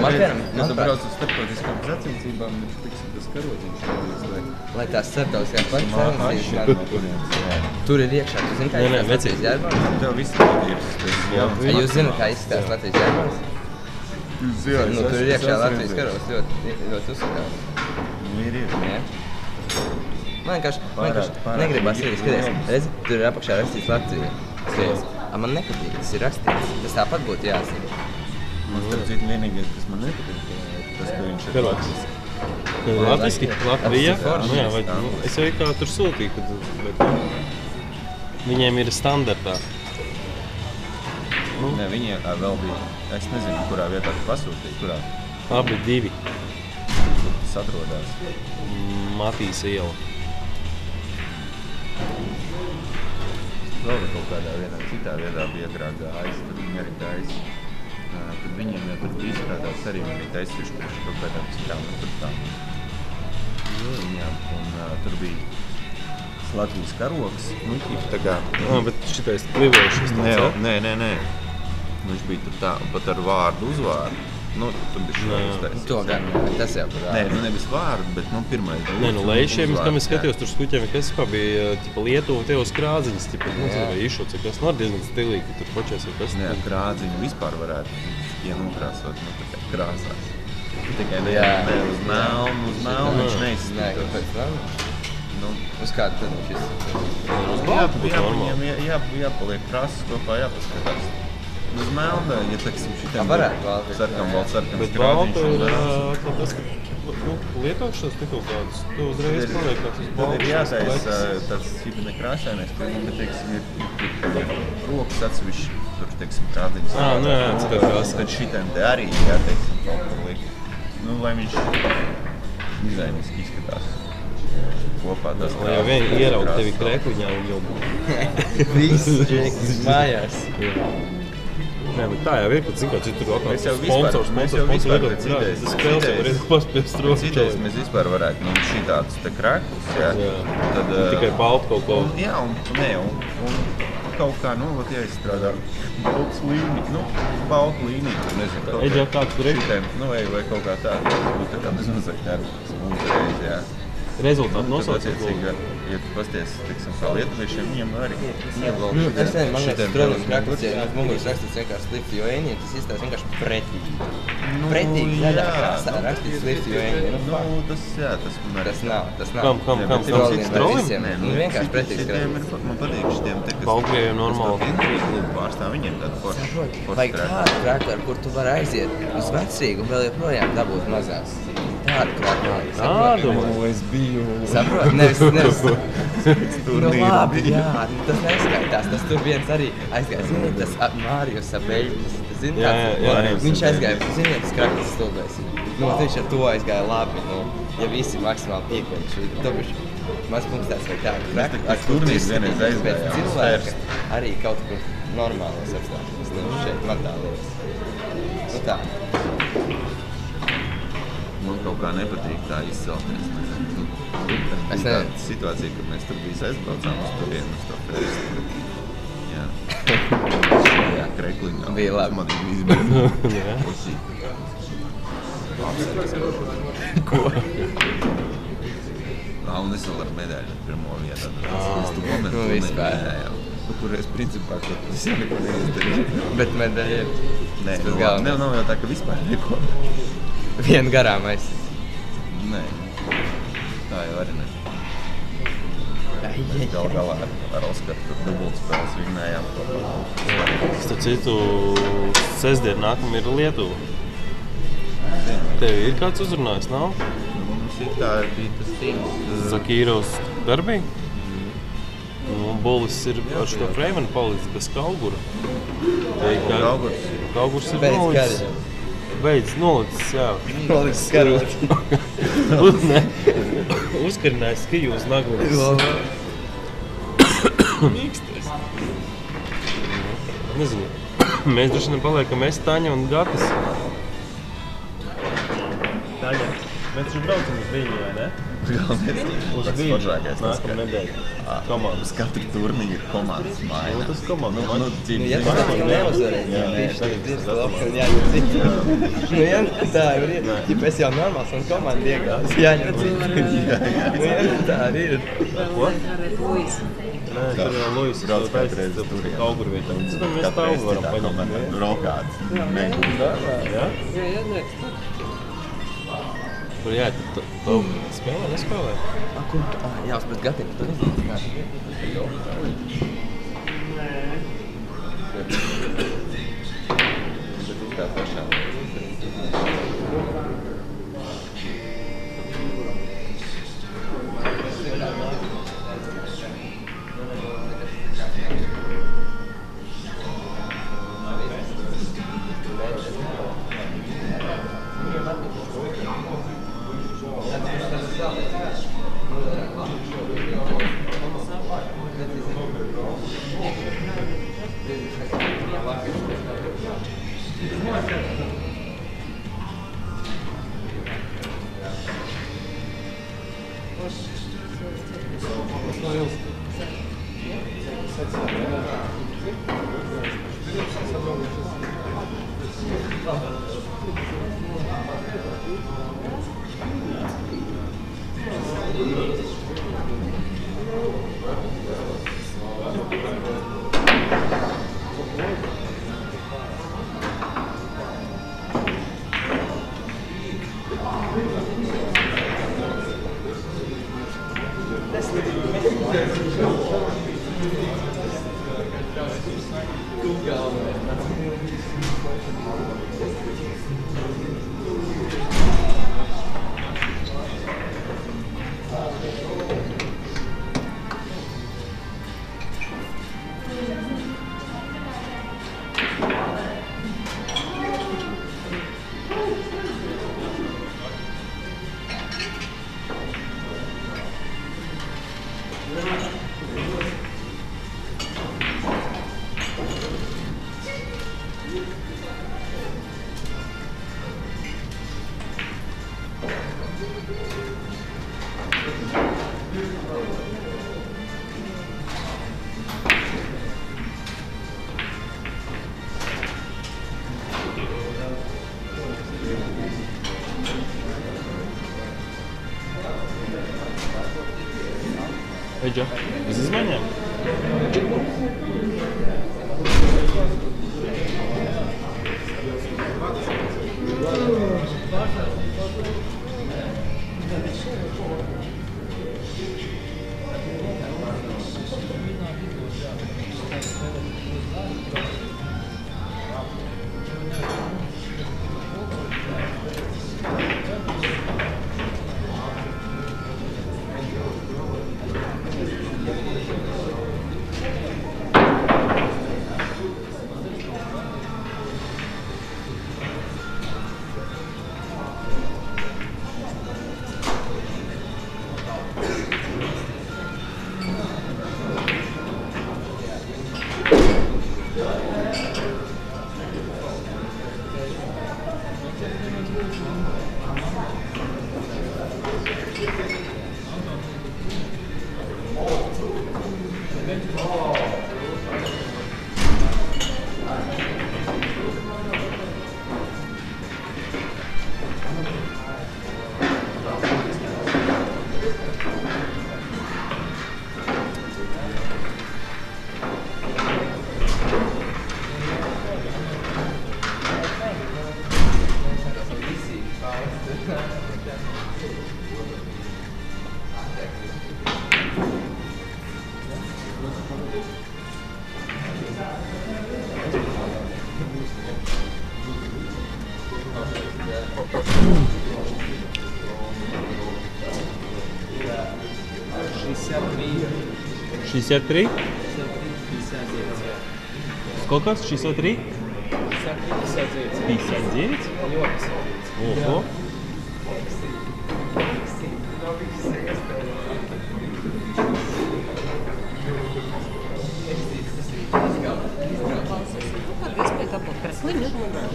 piemēram, Kad tu manuprāt, brauc uz starptautiskām sacensībām, viņš tiksim tas karodziņš nevis, lai tās starptautiskās vai sacensības, tur ir iekšā, tu zini, kā Nē, nē, izskatās Latvijas ģērbons? Tev viss ir. Vai jūs zināt, kā izskatās Latvijas ģērbons? Nu, tur ir iekšā Latvijas karogs, ļoti uzskatās. Ir. Jā. Man vienkārši Pārāk negribas ir, arī skaties. Redzi, tur ir apakšā rakstīts Latvija. Skaties. Man nepatīk, tas ir rakstīts. Tas tāpat būtu jāzina. Man starp citu vienīgais, kas man nepatīk, tas, ka viņš ir Kāds? Latviski? Latvija? forši. Nu jā, vai, nu, es jau kā tur sūtīju, bet viņiem ir standartā. Nē, viņi vēl bija, es nezinu, kurā vietā tu pasūtīji, kurā Abi divi. tas atrodās. Matīs iela. Vēl kaut kādā vienā citā vietā bija agrāk gājis, tad viņi arī gājis. Tad viņiem jau tur bija izstrādāts arī viņi taisījuši priekš kaut kādām citām, tur tām. Jā, un tur bija Latvijas karogs, nu, tā kā... Bet šitais klivējušies tāds, Nē. Viņš bija tur tā, pat ar vārdu uzvārdu. Nu, tur bija šis To gan, tas jau parāda. Nē, nevis vārdu, bet, pirmais. Nē, Leišiem, kam es skatījos, tur skuķiem, kas bija, Lietuva, tie uz krāziņas, nezinu, vai išots, kas diezgan stilīgi, tur počēs vai kas. Jā, krāziņu vispār varētu, nokrāsot, tā kā krāsās. Tikai ne uz melnu, viņš neizskatās. Nē, kāpēc melnu? Uz kādu tad viņš izskatās? Viņam jāpaliek krāsas kopā, jāpaskatās. Uz melnu, ja teiksim šitiem sarkam krāziņš. Bet balta ir tas, ka lietošanas tik kaut kādus, tu uzreiz paliek kāds uz balta. Tad ir jātais tāds šitiem krāsainais, bet teiksim ir rokas atsevišķi, tur teiksim krāziņas. Citā krāsā. Tad šitiem te arī jāteiksim kaut ko likt. Lai viņš dizainiski izskatās. Kopā tas lai jau vien ieraug tevi krekliņā un jau viss džekis mājās. Nē, bet tā jau ir, kad zin, kā citur atkal Mēs jau sponsors lietot. Tas spēles jau var paspiest rokas. Citais mēs vispār varētu, šitādus te kreklus, jā. Tad, tikai baltu kaut ko. Jā, un kaut kā, jāizstrādā balts līnija, baltu līnija, tur nezinu, kaut Eģi, kāds tur ir? Vai kaut kā tā, tas būtu tā kā bezmazāk uzreiz, jā. Rezultāti nosauc. Ja tu pasties, teiksim, kā lietuviešiem, viņiem arī ievalk Es nezinu, man liekas, trollis kraklis, ja muguras rakstīts vienkārši Slift Joēnie, tas izstās vienkārši pretīgi. Pretīgi zaļā krāsā rakstīts Slift Joēnie. Tas man arī. Tas nav. Kam? Trollim? Vienkārši pretīgs kraklis. Man patīk šitiem te, kas... Baltkrieviem normāli. Intrigu klubu pārstāv, viņiem tādu foršu Vajag tādu krakli, ar kur tu vari aiziet uz vecrīgu un vēl joprojām dabūt mazās. Tādu krakli. Tādu? Es biju... Saprot? Nevis. Labi, jā, tas neskaitās. Tas tur viens arī aizgāja. Ziniet, tas Mārijus Abeļģis. Zini, tāds? Viņš aizgāja, ziniet, tas kraklis stulbēs. Viņš ar to aizgāja labi. Ja visi maksimāli piekļuši. Tobiši maz punkstās vai tādu krakli. Ar kur tu izskatīties pēc cilvēka arī kaut kur normālos apstākļos. Šeit man tā liekas. Tā. Man kaut kā nepatīk tā izcelties. Es tāda situācija, kad mēs tur bijis aizbraucām uz turienu, uz to festu. Jā. Jā, krekliņā. Bija labi. Man izbēja. Jā. Ko? Un es vēl ar medaļu pirmo vietā. Vispār. Tur es principā, ka tas jau neko neizdarīju. Bet medaļa ir. Nē, nav jau tā, ka vispār neko. Vienu garām aizsīt. Nē. Tā jau arī ne. Mēs gal galā ar Oskaru tur dubultspēles vinnējām. Starp citu, sestdien nākamā ir Lietuva. Tev ir kāds uzrunājis, nav? Mums ir tā bija tas tīms. Zakīrovs darbīgi? Bolis ir ar šo Freimanu palicis bez Kaugura. Kaugurs ir nolicis. Beidz, nolicis, jā. Nolicis karot. Uzkarinājis skiju uz naglas. Mīkstais. Nezinu. Mēs droši vien paliekam Taņa un Gatis. Taņa, mēs taču braucam uz viņu, vai ne? Uz viņu. Nākamā nedēļa. Komandas. Katru turnīru ir komandas maina. Tas komandas maina. Ja tu tāds neuzvarēji, tā jau ir. Ja es jau normāls un komanda iegās, jāņem cīņu. Tā arī ir. Ko? Nē, tur jau Luis brauc katru reizi tur. Kauguru vietā. Tad mēs Taugu varam paņemt. Rokāds. Jā? Tur jā, tu spēlē, nespēlē? Kur tu? Jā, uz pēc Gatim. Tu nezinu, kā. Bet tā pašā. Eģa, bez izmaiņām? Šis 3? Сколько? 63? 59? Ого!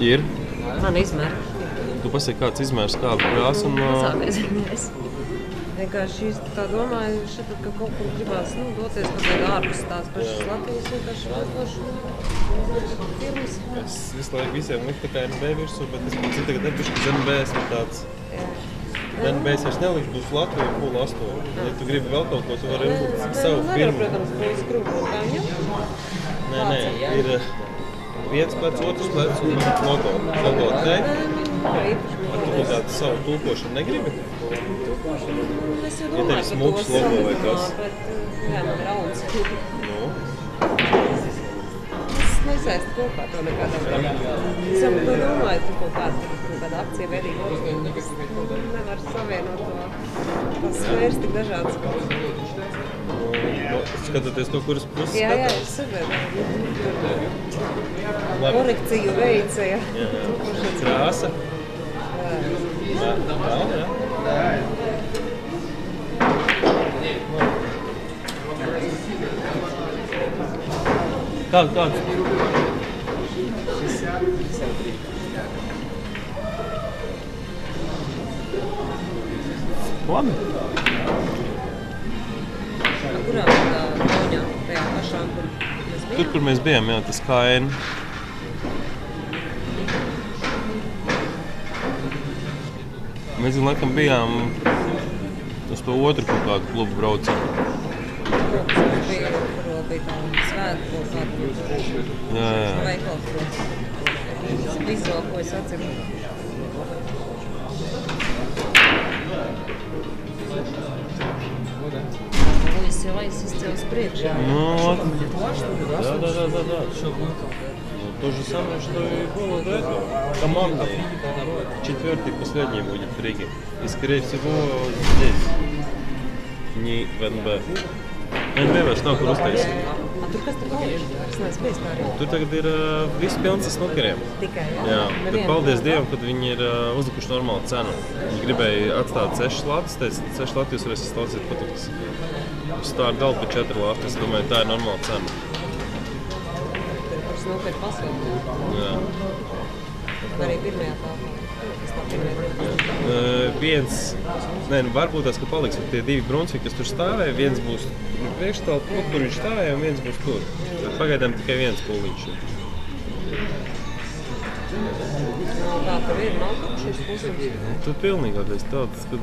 Ir. Man izmēr. Tu pasaki, kāds izmērs, kāda krāsa un... Mazākais izmērs. Vienkārši tā domāju, šeit, ka kaut kur gribās doties kaut kādā ārpus tās pašas Latvijas, vienkārši vienkārši firmas. Es visu laiku visiem liktu kā NB virsū, bet es pēc tagad nebišu, ka NBS ir tāds... NBS vairs nelikšu, būs Latvija un Pula 8. Ja tu gribi vēl kaut ko, tu vari uzlikt savu firmu. Protams, ko izkrūpotām, ja? Nē, ir viens plec, otrs plec un logo te. Ar tu kaut kādu savu tūkošanu negribi? Es jau Ja tev domāju smūgs logo vai kas? bet jā, man ir rauns. Nu, Es nesaistu kopā to nekādā veidā. Es jau to domāju, tu kaut kāda akcija veidīga uzņēmuma. Nevar savienot to. Tas sfēras tik dažādas. skatoties to, kuras puses Jā, skatās. es saprotu. Labi. Korekciju veica, jā. Krāsa. Jā. Kāds? Labi. Kurā noņā tajā pašā, kur mēs Tur, kur mēs bijām, jā, tas KN. Mēs, laikam, bijām uz to otru kaut kādu klubu braucienu. Bija tā svētku kaut kādu veikalu. Visu, ko es atceru. Luis jau aizsisties priekšā. Ну, да. То же самое, что и было до этого. Команда. Четвертый, последний будет в Риге. И, скорее всего, здесь. Не в НБ. НБ vairs nav kur uztaisīt. Tur kas tur paliek? Es neesmu bijis tā arī. Tur tagad ir viss pilns ar snukeriem. Tikai, Jā, bet paldies Dievam, kad viņi ir uzlikuši normālu cenu. Viņi gribēja atstāt 6 latus, teica, 6 latus jūs varēsiet stāstīt patiks. Stār galdu pa 4 latus, es domāju, tā ir normāla cena. Tur par snukeru pasauli. Jā. Arī pirmajā tāpā. Varbūt tās, ka paliks tie divi Brunsviki, kas tur stāvēja, viens būs priekšstāv, kur viņš stāvēja, un viens būs tur. Pagaidām tikai viens pūliņš. Tā tur ir, nav kaut šis pusums. Tu pilnīgi atlies tāds, ka...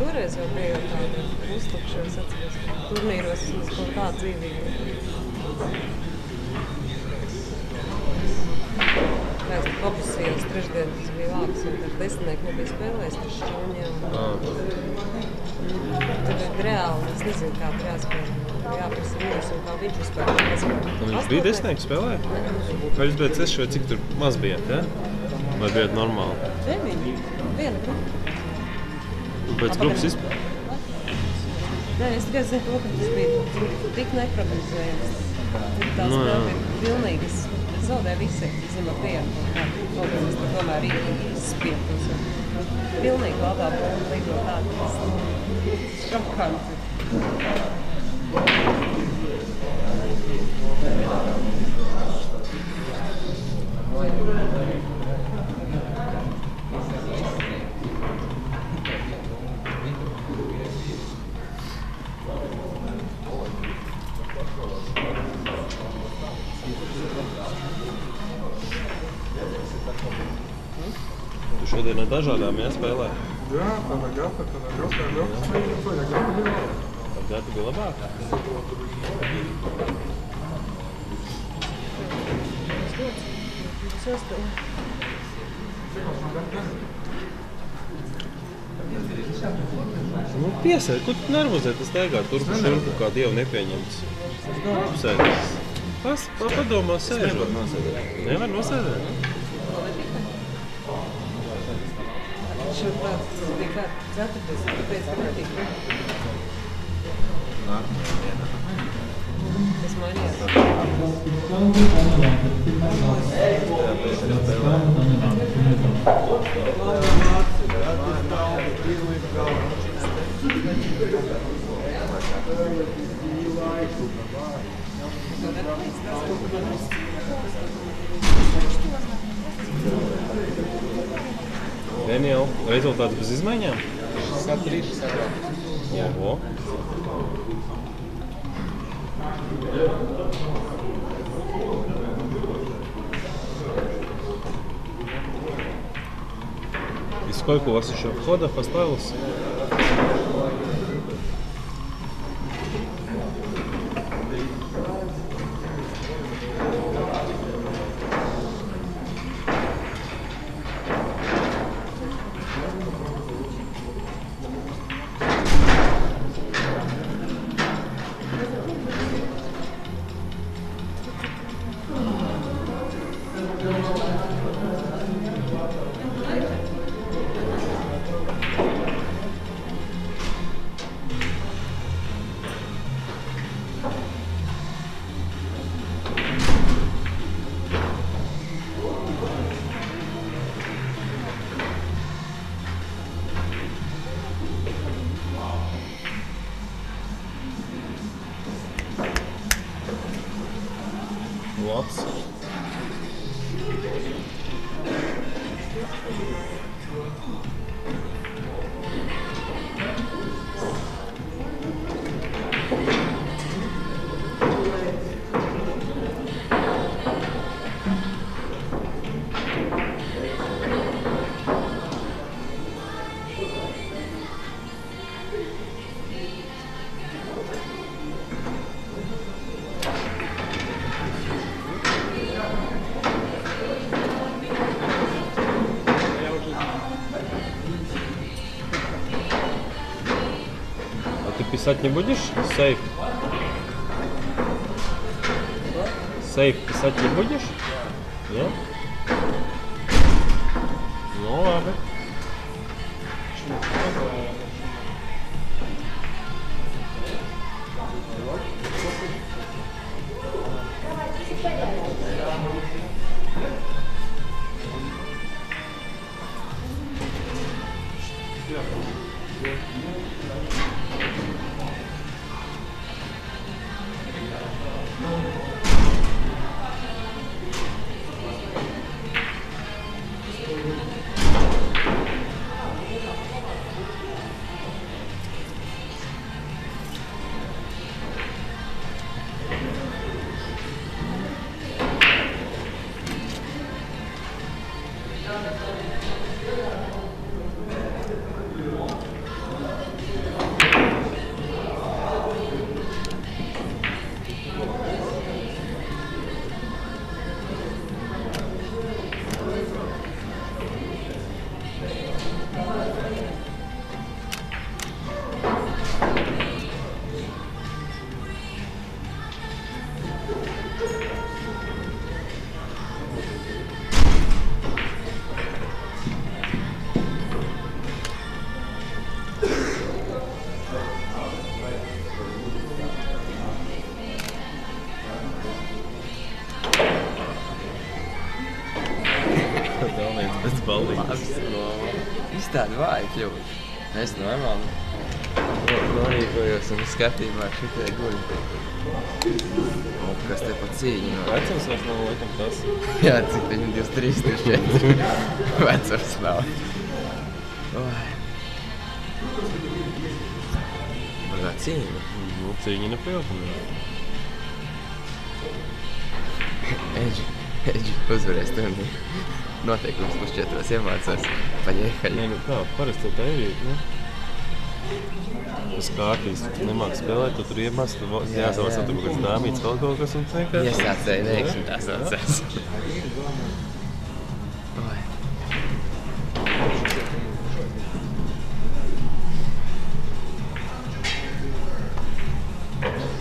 Toreiz jau bija tāda uztukšana, atceros, turnīros uz kaut tādu dzīvību. Mēs kopusījās trešdien, tas bija vāks, un ar desmitnieku nebija spēlējis, tas šķūņā. Tur ir reāli, es nezinu, kā tur jāspēlē. Jāprasa viņus un kā viņš uzspēlē. Viņš bija desmitnieku spēlē? Vai jūs bijat seši vai cik tur maz bijat, ja? Vai bijat normāli? 9. Viena grupa. Pēc grupas izpēlē? Nē, es tikai zinu to, ka tas bija tik neprognozējams. Tā spēle bija pilnīgas. Zaudēja visi, zinu, vienu kaut kas, tas tomēr izspietos. Pilnīgi labā pūna līgo tādu, tas šokanti. Tu šodien ar dažādām jāspēlē? Jā, tāda gata bija. Tā gata bija labāka? Nu, piesēd, ko tu nervozē, tas staigā turpu šurpu, kā Dievu nepieņemts. Apsēdies. Padomā sēžot. Nevar nosēdēt. Nevar nosēdēt? Šurpāt, tas bija kā ceturtais, tāpēc netika. Nākamajā dienā. Tas mainījās. Daniel, rezultāts bez izmaiņām? 3 saglabās. Oho. И сколько у вас еще входов осталось? Labs. Писать не будешь? Сейф. Сейф писать не будешь? Нет? Ну ладно. Bez ballītes. Izstādi vāji kļūt. Es normāli norīkojos un skatījumā šitie guļi. Kas te pa cīņu no... Vecums vairs nav laikam tas. Jā, cik teņi 23, 24. Vecums nav. Varbūt cīņa. Nu, cīņa nepilkuma. Edži uzvarēs turnī. Noteikums plus 4 iemācās. Paļiehaļi. Nē, nu kā, parasti tā ir, ne? Uz kārtīs nemāk spēlēt, tu tur iemāc, tu jāsavās kaut kāds dāmīts, vēl kaut kas un vienkārši. Iesācēji veiksim tā saucās.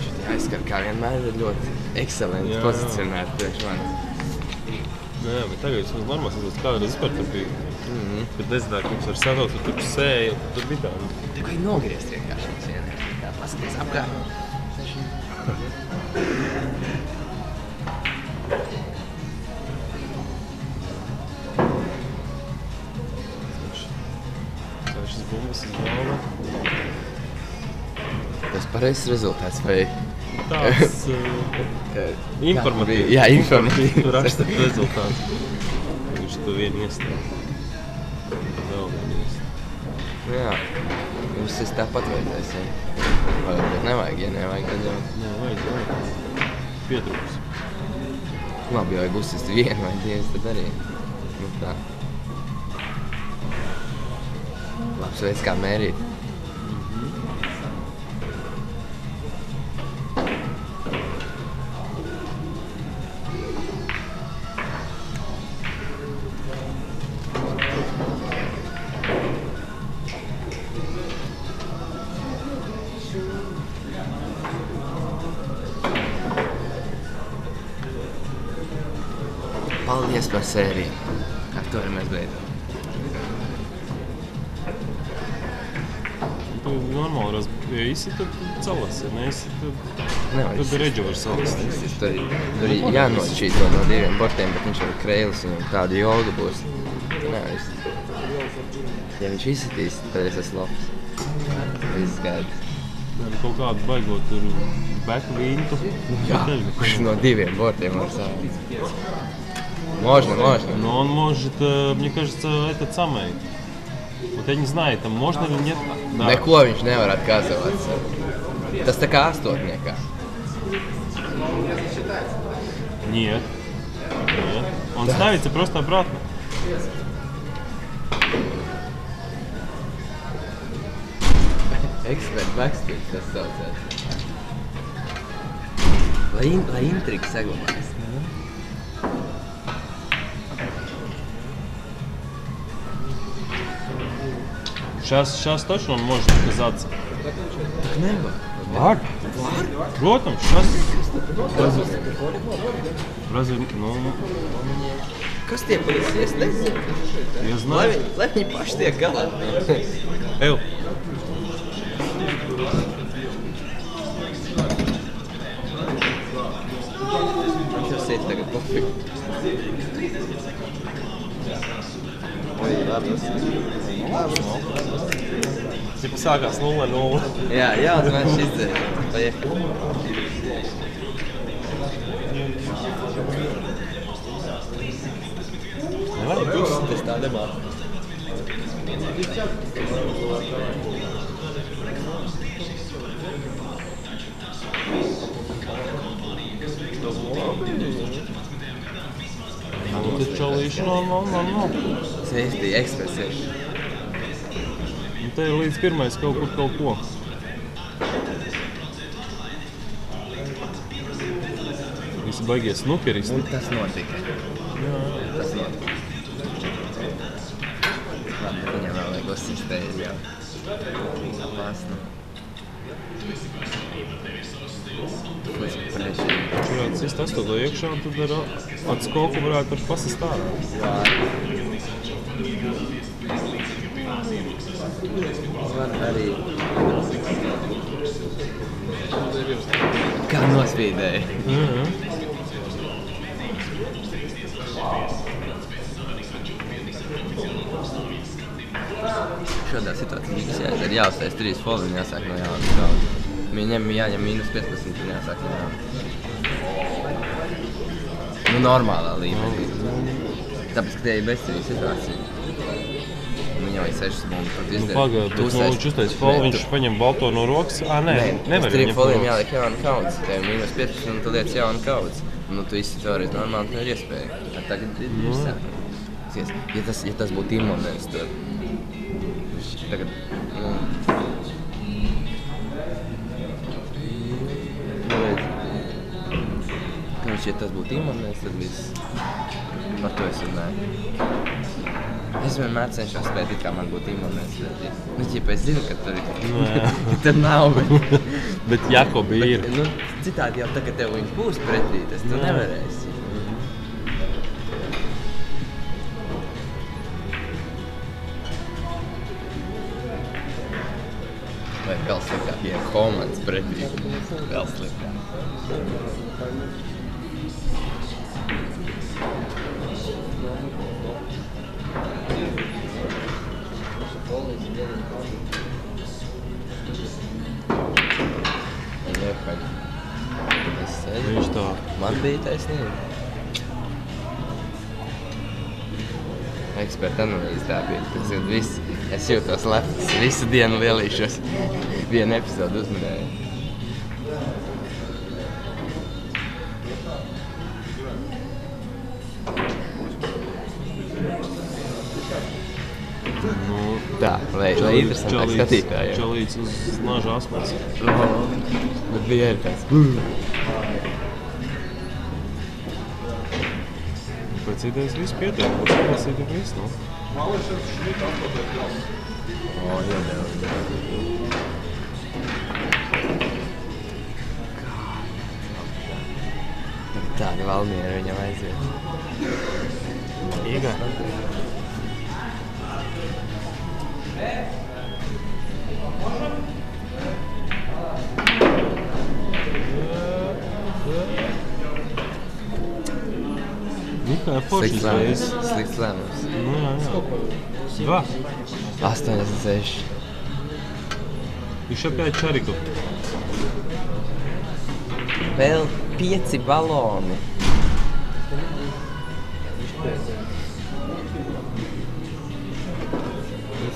Šitie aizskar kā vienmēr ir ļoti ekscelenti pozicionēti priekš manis. Jā, bet tagad es normāls esmu, kādreiz vispār tur bija. Kad nezināju, ka mums var savilkt, tur sēja, tur bija tā. Tev vajag nogriezt vienkārši mums vienā. Tā paskaties apkārt. Tā šis bumbas uz galva. Tas pareizs rezultāts vai... Tāds informatīvs. Jā, informatīvs. Raksta rezultāts. Viņš tu vienu iestāv. Vēl vienu iestāv. Jā. Jums es tāpat vajadzēs, ja? Bet nevajag, ja nevajag, tad jau... Nē, vajag. Pietrūks. Labi, jau būs es vienu vai divas, tad arī. Nu tā. Labs veids kā mērīt. Paldies par sēriju. Ar to arī mēs beidzam. Tu normāli raz, ja isi, tad calas, ja neisi, tad reģi var salast. Tur jānošķīto no 2 bortiem, bet viņš var kreilis, viņam tāda joga būs. Nevar izsīt. Ja viņš izsitīs, tad es esmu labs. Viss skaidrs. Kaut kādu baigot tur backwindu. Jā, kurš no 2 bortiem var salast. Можно. Но он может, мне кажется, этот самый. Вот я не знаю, там можно или нет. Да. Neko viņš nevar atказываться. Tas tā kā astotniekā. Нет. Он ставится просто обратно. Expert backspin, tas saucās. Lai intriga saglabājas. Сейчас точно он может отказаться. Tak nevar. Var. Protams, šas. Nu, Kas tie polisi? Es nezinu. es zināju. Lai viņi paši tiek galā. Eju. Tas ir tagad pofigu. Oi, labas. Tipa sākās 0-0. Jā, jauns mēs izdzēr. Paiek. Nevajag. Tas tā nemāk. Nu, tas čalīši no. Safety, ekspresieši. Un te ir līdz pirmais kaut ko. Visi baigies snukeristi. Un tas notika. Tas notika. Labi, viņam vēl vajag uzsistēt jau. Apāsnu. Viņš varētu sist 8 iekšā un tad ar atskoku varētu par pasist ārā. Var arī... Kā nospīdēja. Šādā situācijā mums jāizdara jāuztais 3 foli un jāsāk no jauna daudz. Viņam jāņem -15 un jāsāk no jauna. Nu, normālā līmenī. Tāpēc, ka tie ir bezcerīgi situācija. Viņam vajag 6 smundu pat izdarīt. Pagaid, bet viņš uztais foli, viņš paņem balto no rokas. Nē, nevar viņam foliem jāliek jauna kauds. Tev -15 un tu liec jauna kauds. Nu, tu izsit vēlreiz normāli, tev ir iespēja. Tagad ir sāk. Ja tas būtu immonens, tad... Tagad... Ja tas būtu immonens, tad viss. Par to es runāju. Es vienmēr cenšos spēt, it kā man būtu immonens. Nu, ķipa, es zinu, ka tur nav, bet... Bet Jakobi ir. Nu, citādi jau tagad tev viņš būs pretī, tas tu nevarēsi. Vai vēl slikāk, ja komandas pretī. Vēl slikāk. Viņš tā. Man bija taisnība. Eksperta analīze tā bija. Tas ir viss. Es jūtos lepns. Visu dienu lielīšos. Vienu epizodu uzmanēju. Nu, tā, lai interesantāk skatītājiem. Čalīts uz naža asmens. Bet bija ir tāds. Pēc idejas viss pietiek, būs palasīt ir viss, nu. Tāda Valmiera viņam aiziet. Iga. Kā foršas reizes. Slikts lēmums. Nu, jā. 86. Viņš apjāja Čariku. Vēl 5 baloni.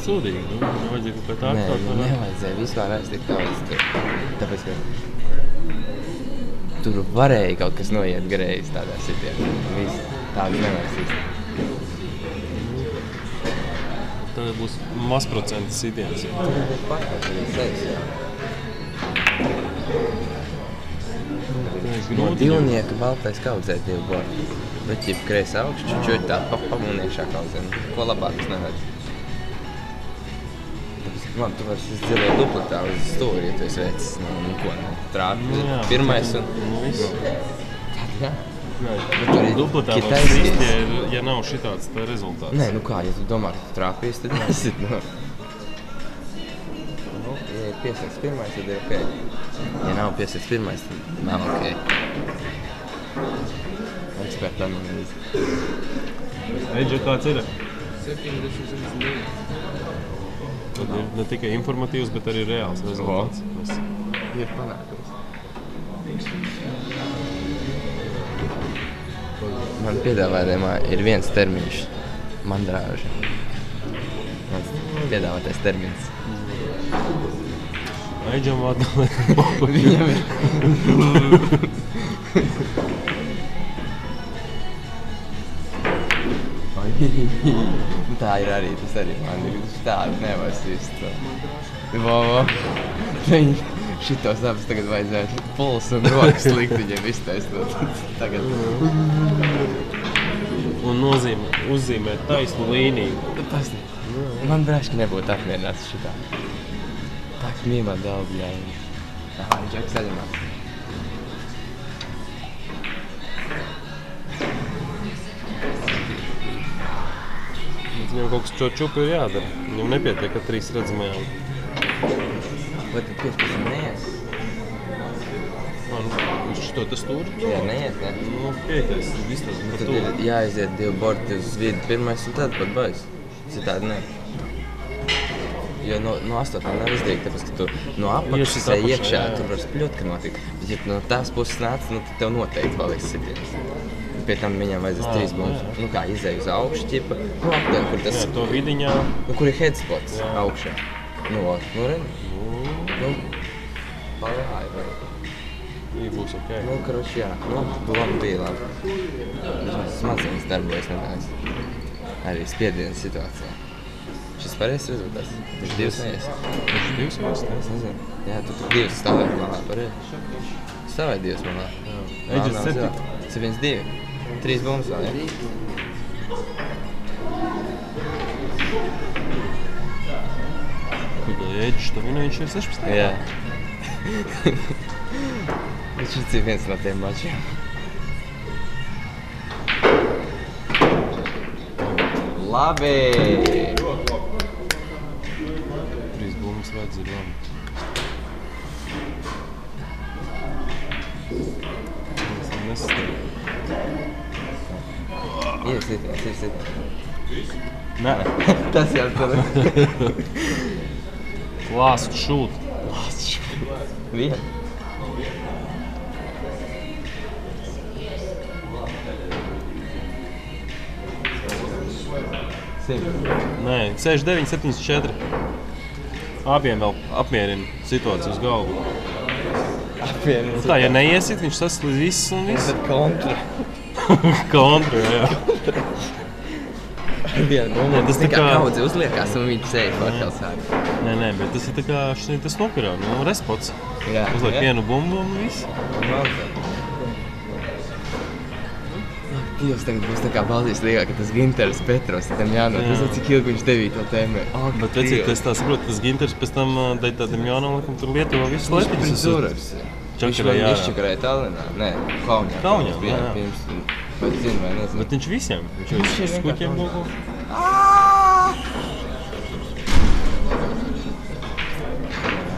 Sūdīgi, nu, nevajadzēja kaut kā tā Nē, atkārt. nevajadzēja vispār aiztikt kaudzes tur. Tāpēc, ka tur varēja kaut kas noiet greizi tādā sitienā. Viss. Tādu nevajag sist. Tagad būs mazprocentas sitiens. Tur ir pakāt, arī 6. No divnieka baltais kaudzē 2 borti. Bet, ja kreis augsts, čučuļ tā papam un iekšā kaudzē. Ko labāk es nevajag. Labi, tu vari izdzirdēt duplatā uz stūri, ja tu esi vecis, neko trāpi. Nu jā, Pirmais un... Nu, viss. Tad, jā. Nē, tur ir duplatā var Kitais strīst, ja nav šitāds tā rezultāts. Nē, nu kā, ja tu domā, ka tu trāpīsi, tad nesit, nu. Nu, ja ir piesakts pirmais, tad ir ok. Ja nav piesakts pirmais, tad nav ok. Eksperta analīze. Eidži, kāds ir? 72. Tad ir ne tikai informatīvs, bet arī reāls rezultāts. Ir panākums. Man piedāvājumā ir viens termiņš – mandrāža. Mans piedāvātais termins. Eidžam vārdā. Viņam ir. Tā ir arī, tas arī man ir. Tādu nevar svist. Šitos abas tagad vajadzētu pulsu un rokas likt viņiem iztaisnot. Tagad. Un uzzīmēt taisnu līniju. Man brāški nebūtu apmierināts šitā. Tā kā mīmā daudz ļaini. Aha, viņš jau saļamās. Viņam kaut kas čupi ir jādara. Viņam nepietiek ar 3 redzamajām. Vai tad 15 neies? Viņš šito te stūri? Jā, neies, ne? Nu, pieitais, viss tas par Tad to. ir jāaiziet 2 borti uz vidu pirmais un tad pat baigs. Citādi ne. Jo no 8 nevar izdarīt, tāpēc, ka tu no apakšas ej iekšā, tur var spļot, ka notiek. Bet ja no tās puses nāc, nu tad tev noteikti paliks sitiens. Pie tam viņam vajadzēs 3 bumbas. Nu kā, izej uz augšu ķipa, nu aptien, kur tas... Jā, to vidiņā. Nu, kur ir headspots augšā. Nu, redz. Nu, palāja vai. Viņa būs ok. Nu, karoči, jā. Nu, labi bija labi. Smadzenes darbojas nedēļas. Arī spiedienas situācijā. Šis pareizs rezultāts. Viņš 2 neies. Viņš 2 vairs, ne? Es nezinu. Jā, tu 2 stāvēji malā, pareizi. Stāvēji 2 malā. Eidžas 7. 7-2. 3 bumbas vēl, ja? Kad Eidžas to vinēja, viņš ir 16. Jā. Šis ir viens no tiem mačiem. Labi! 3 bumbas vajadz ir labi. Mēs nesastāv. Ir sitiens. Nē. Tas jau tur. Last shoot. Vien. Nē, 69, 74. Abiem vēl apmierina situāciju uz galvu. Apmierina. Nu tā, ja neiesit, viņš saslīdz viss un viss. Tad kontra. Kontra, jā. Viena tas tā tā kā kā- kaudze uzliekās un viņi seja atkal sāk. Nē, bet tas ir tā kā tas nokarā, nu, respots. Jā. Uzliek vienu bumbu un viss. Dievs, tagad būs tā kā Baltijas līgā, ka tas Ginters Petros, tam jānāk. Jā. Tas cik ilgi viņš 9. tēmē. Bet vecīt, es tā saprotu, tas Ginters pēc tam dēļ tādiem jānoliekam, tur Lietuva viss letiņas. Zurars. Viņš Čakarā man jārā. izčakarēja Tallinā. Nē, Kaunijā. Kaunijā, Viņš bija jā. pirms, vai zinu, vai nezinu. Bet viņš visiem, viņš jau ir uz skuķiem būtu.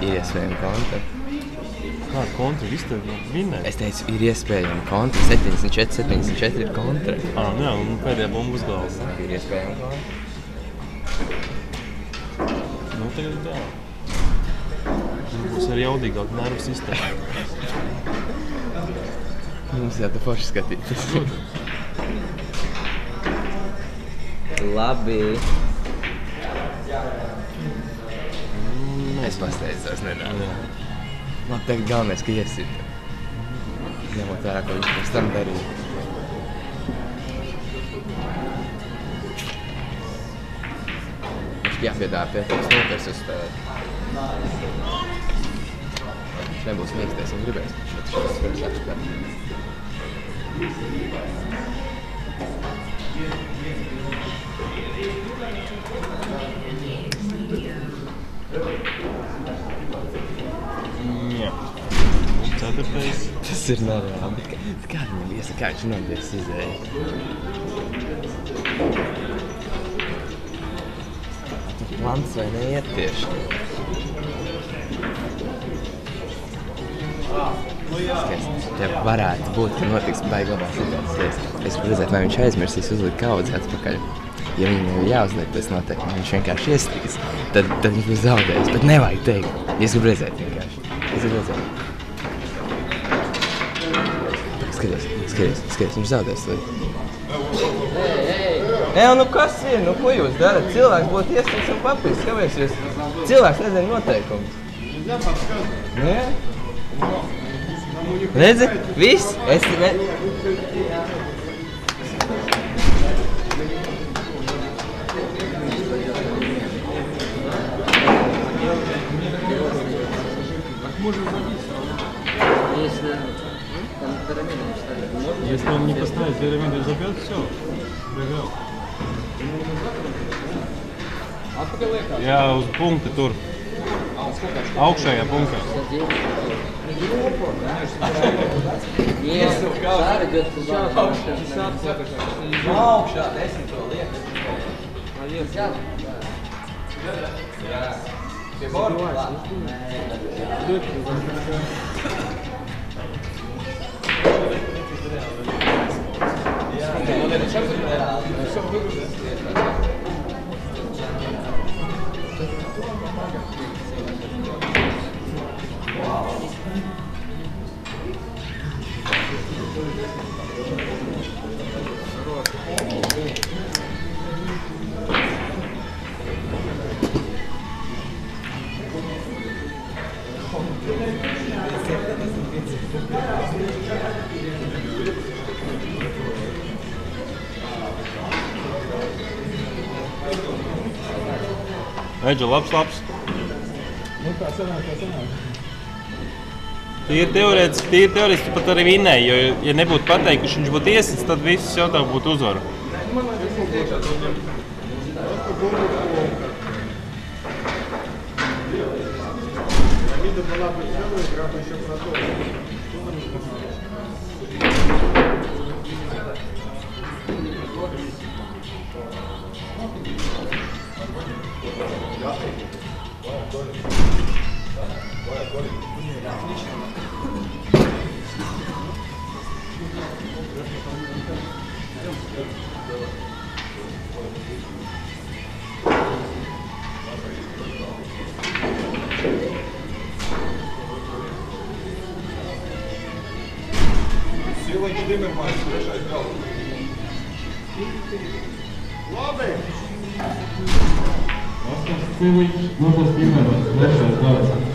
Ir iespējama kontra. Kāda kontra, viss tev vinnē? Es teicu, ir iespējama kontra. 74 ir kontra. Jā, un pēdējā bumba uz galvas. Ir iespējama kontra. Nu, tagad jā. Būs arī jaudīgāk nervu sistēma. Mums jau te forši skatīties. Labi. Es pasteidzos nedaudz. Labi, tagad galvenais, ka iesit. Ņemot vērā, ko viņš pēc tam darīja. Viņš jāpiedāvā Petrs Nūkers uzspēlēt. Viņš nebūs mīkstais, viņš gribēs. Viņš šeit spēlēs atspēlēt. ir nereāli. Kā viņam iesa, kā viņš noties izēja? Tu plants vai neiet tieši? Skaist, ja varētu būt, ka notiks baigi labā situācijas. Es varu redzēt, vai viņš aizmirsīs uzlikt kaudzi atpakaļ. Ja viņam jau jāuzliek pēc noteikuma, viņš vienkārši iestrīs, tad viņš būs zaudējis. Bet nevajag teikt. Es gribu redzēt vienkārši. Es gribu redzēt. Skaties, viņš zaudēs to. Nu kas ir? Nu ko jūs darat? Cilvēks būtu iestrīts un papīrs. Kāpēc jūs? Cilvēks nezina noteikumus. Nē? Redzi? Viss? Если он не поставит пирамиду и забьет, все, проиграл. Jā, uz punkta tur. Augšējā punktā. Augšā, 10 lietas. Pie borda klāt. Eģa, labs. Nu, tā sanāk. Tīri teorētiski tu pat arī vinnēji, jo, ja nebūtu pateikuši, viņš būtu iesits, tad visus jautājumu būtu uzvaru. Siliņš Dimermans, trešais galds. Labi! Oskars Siliņš, Guldas Dimermans, trešais galds.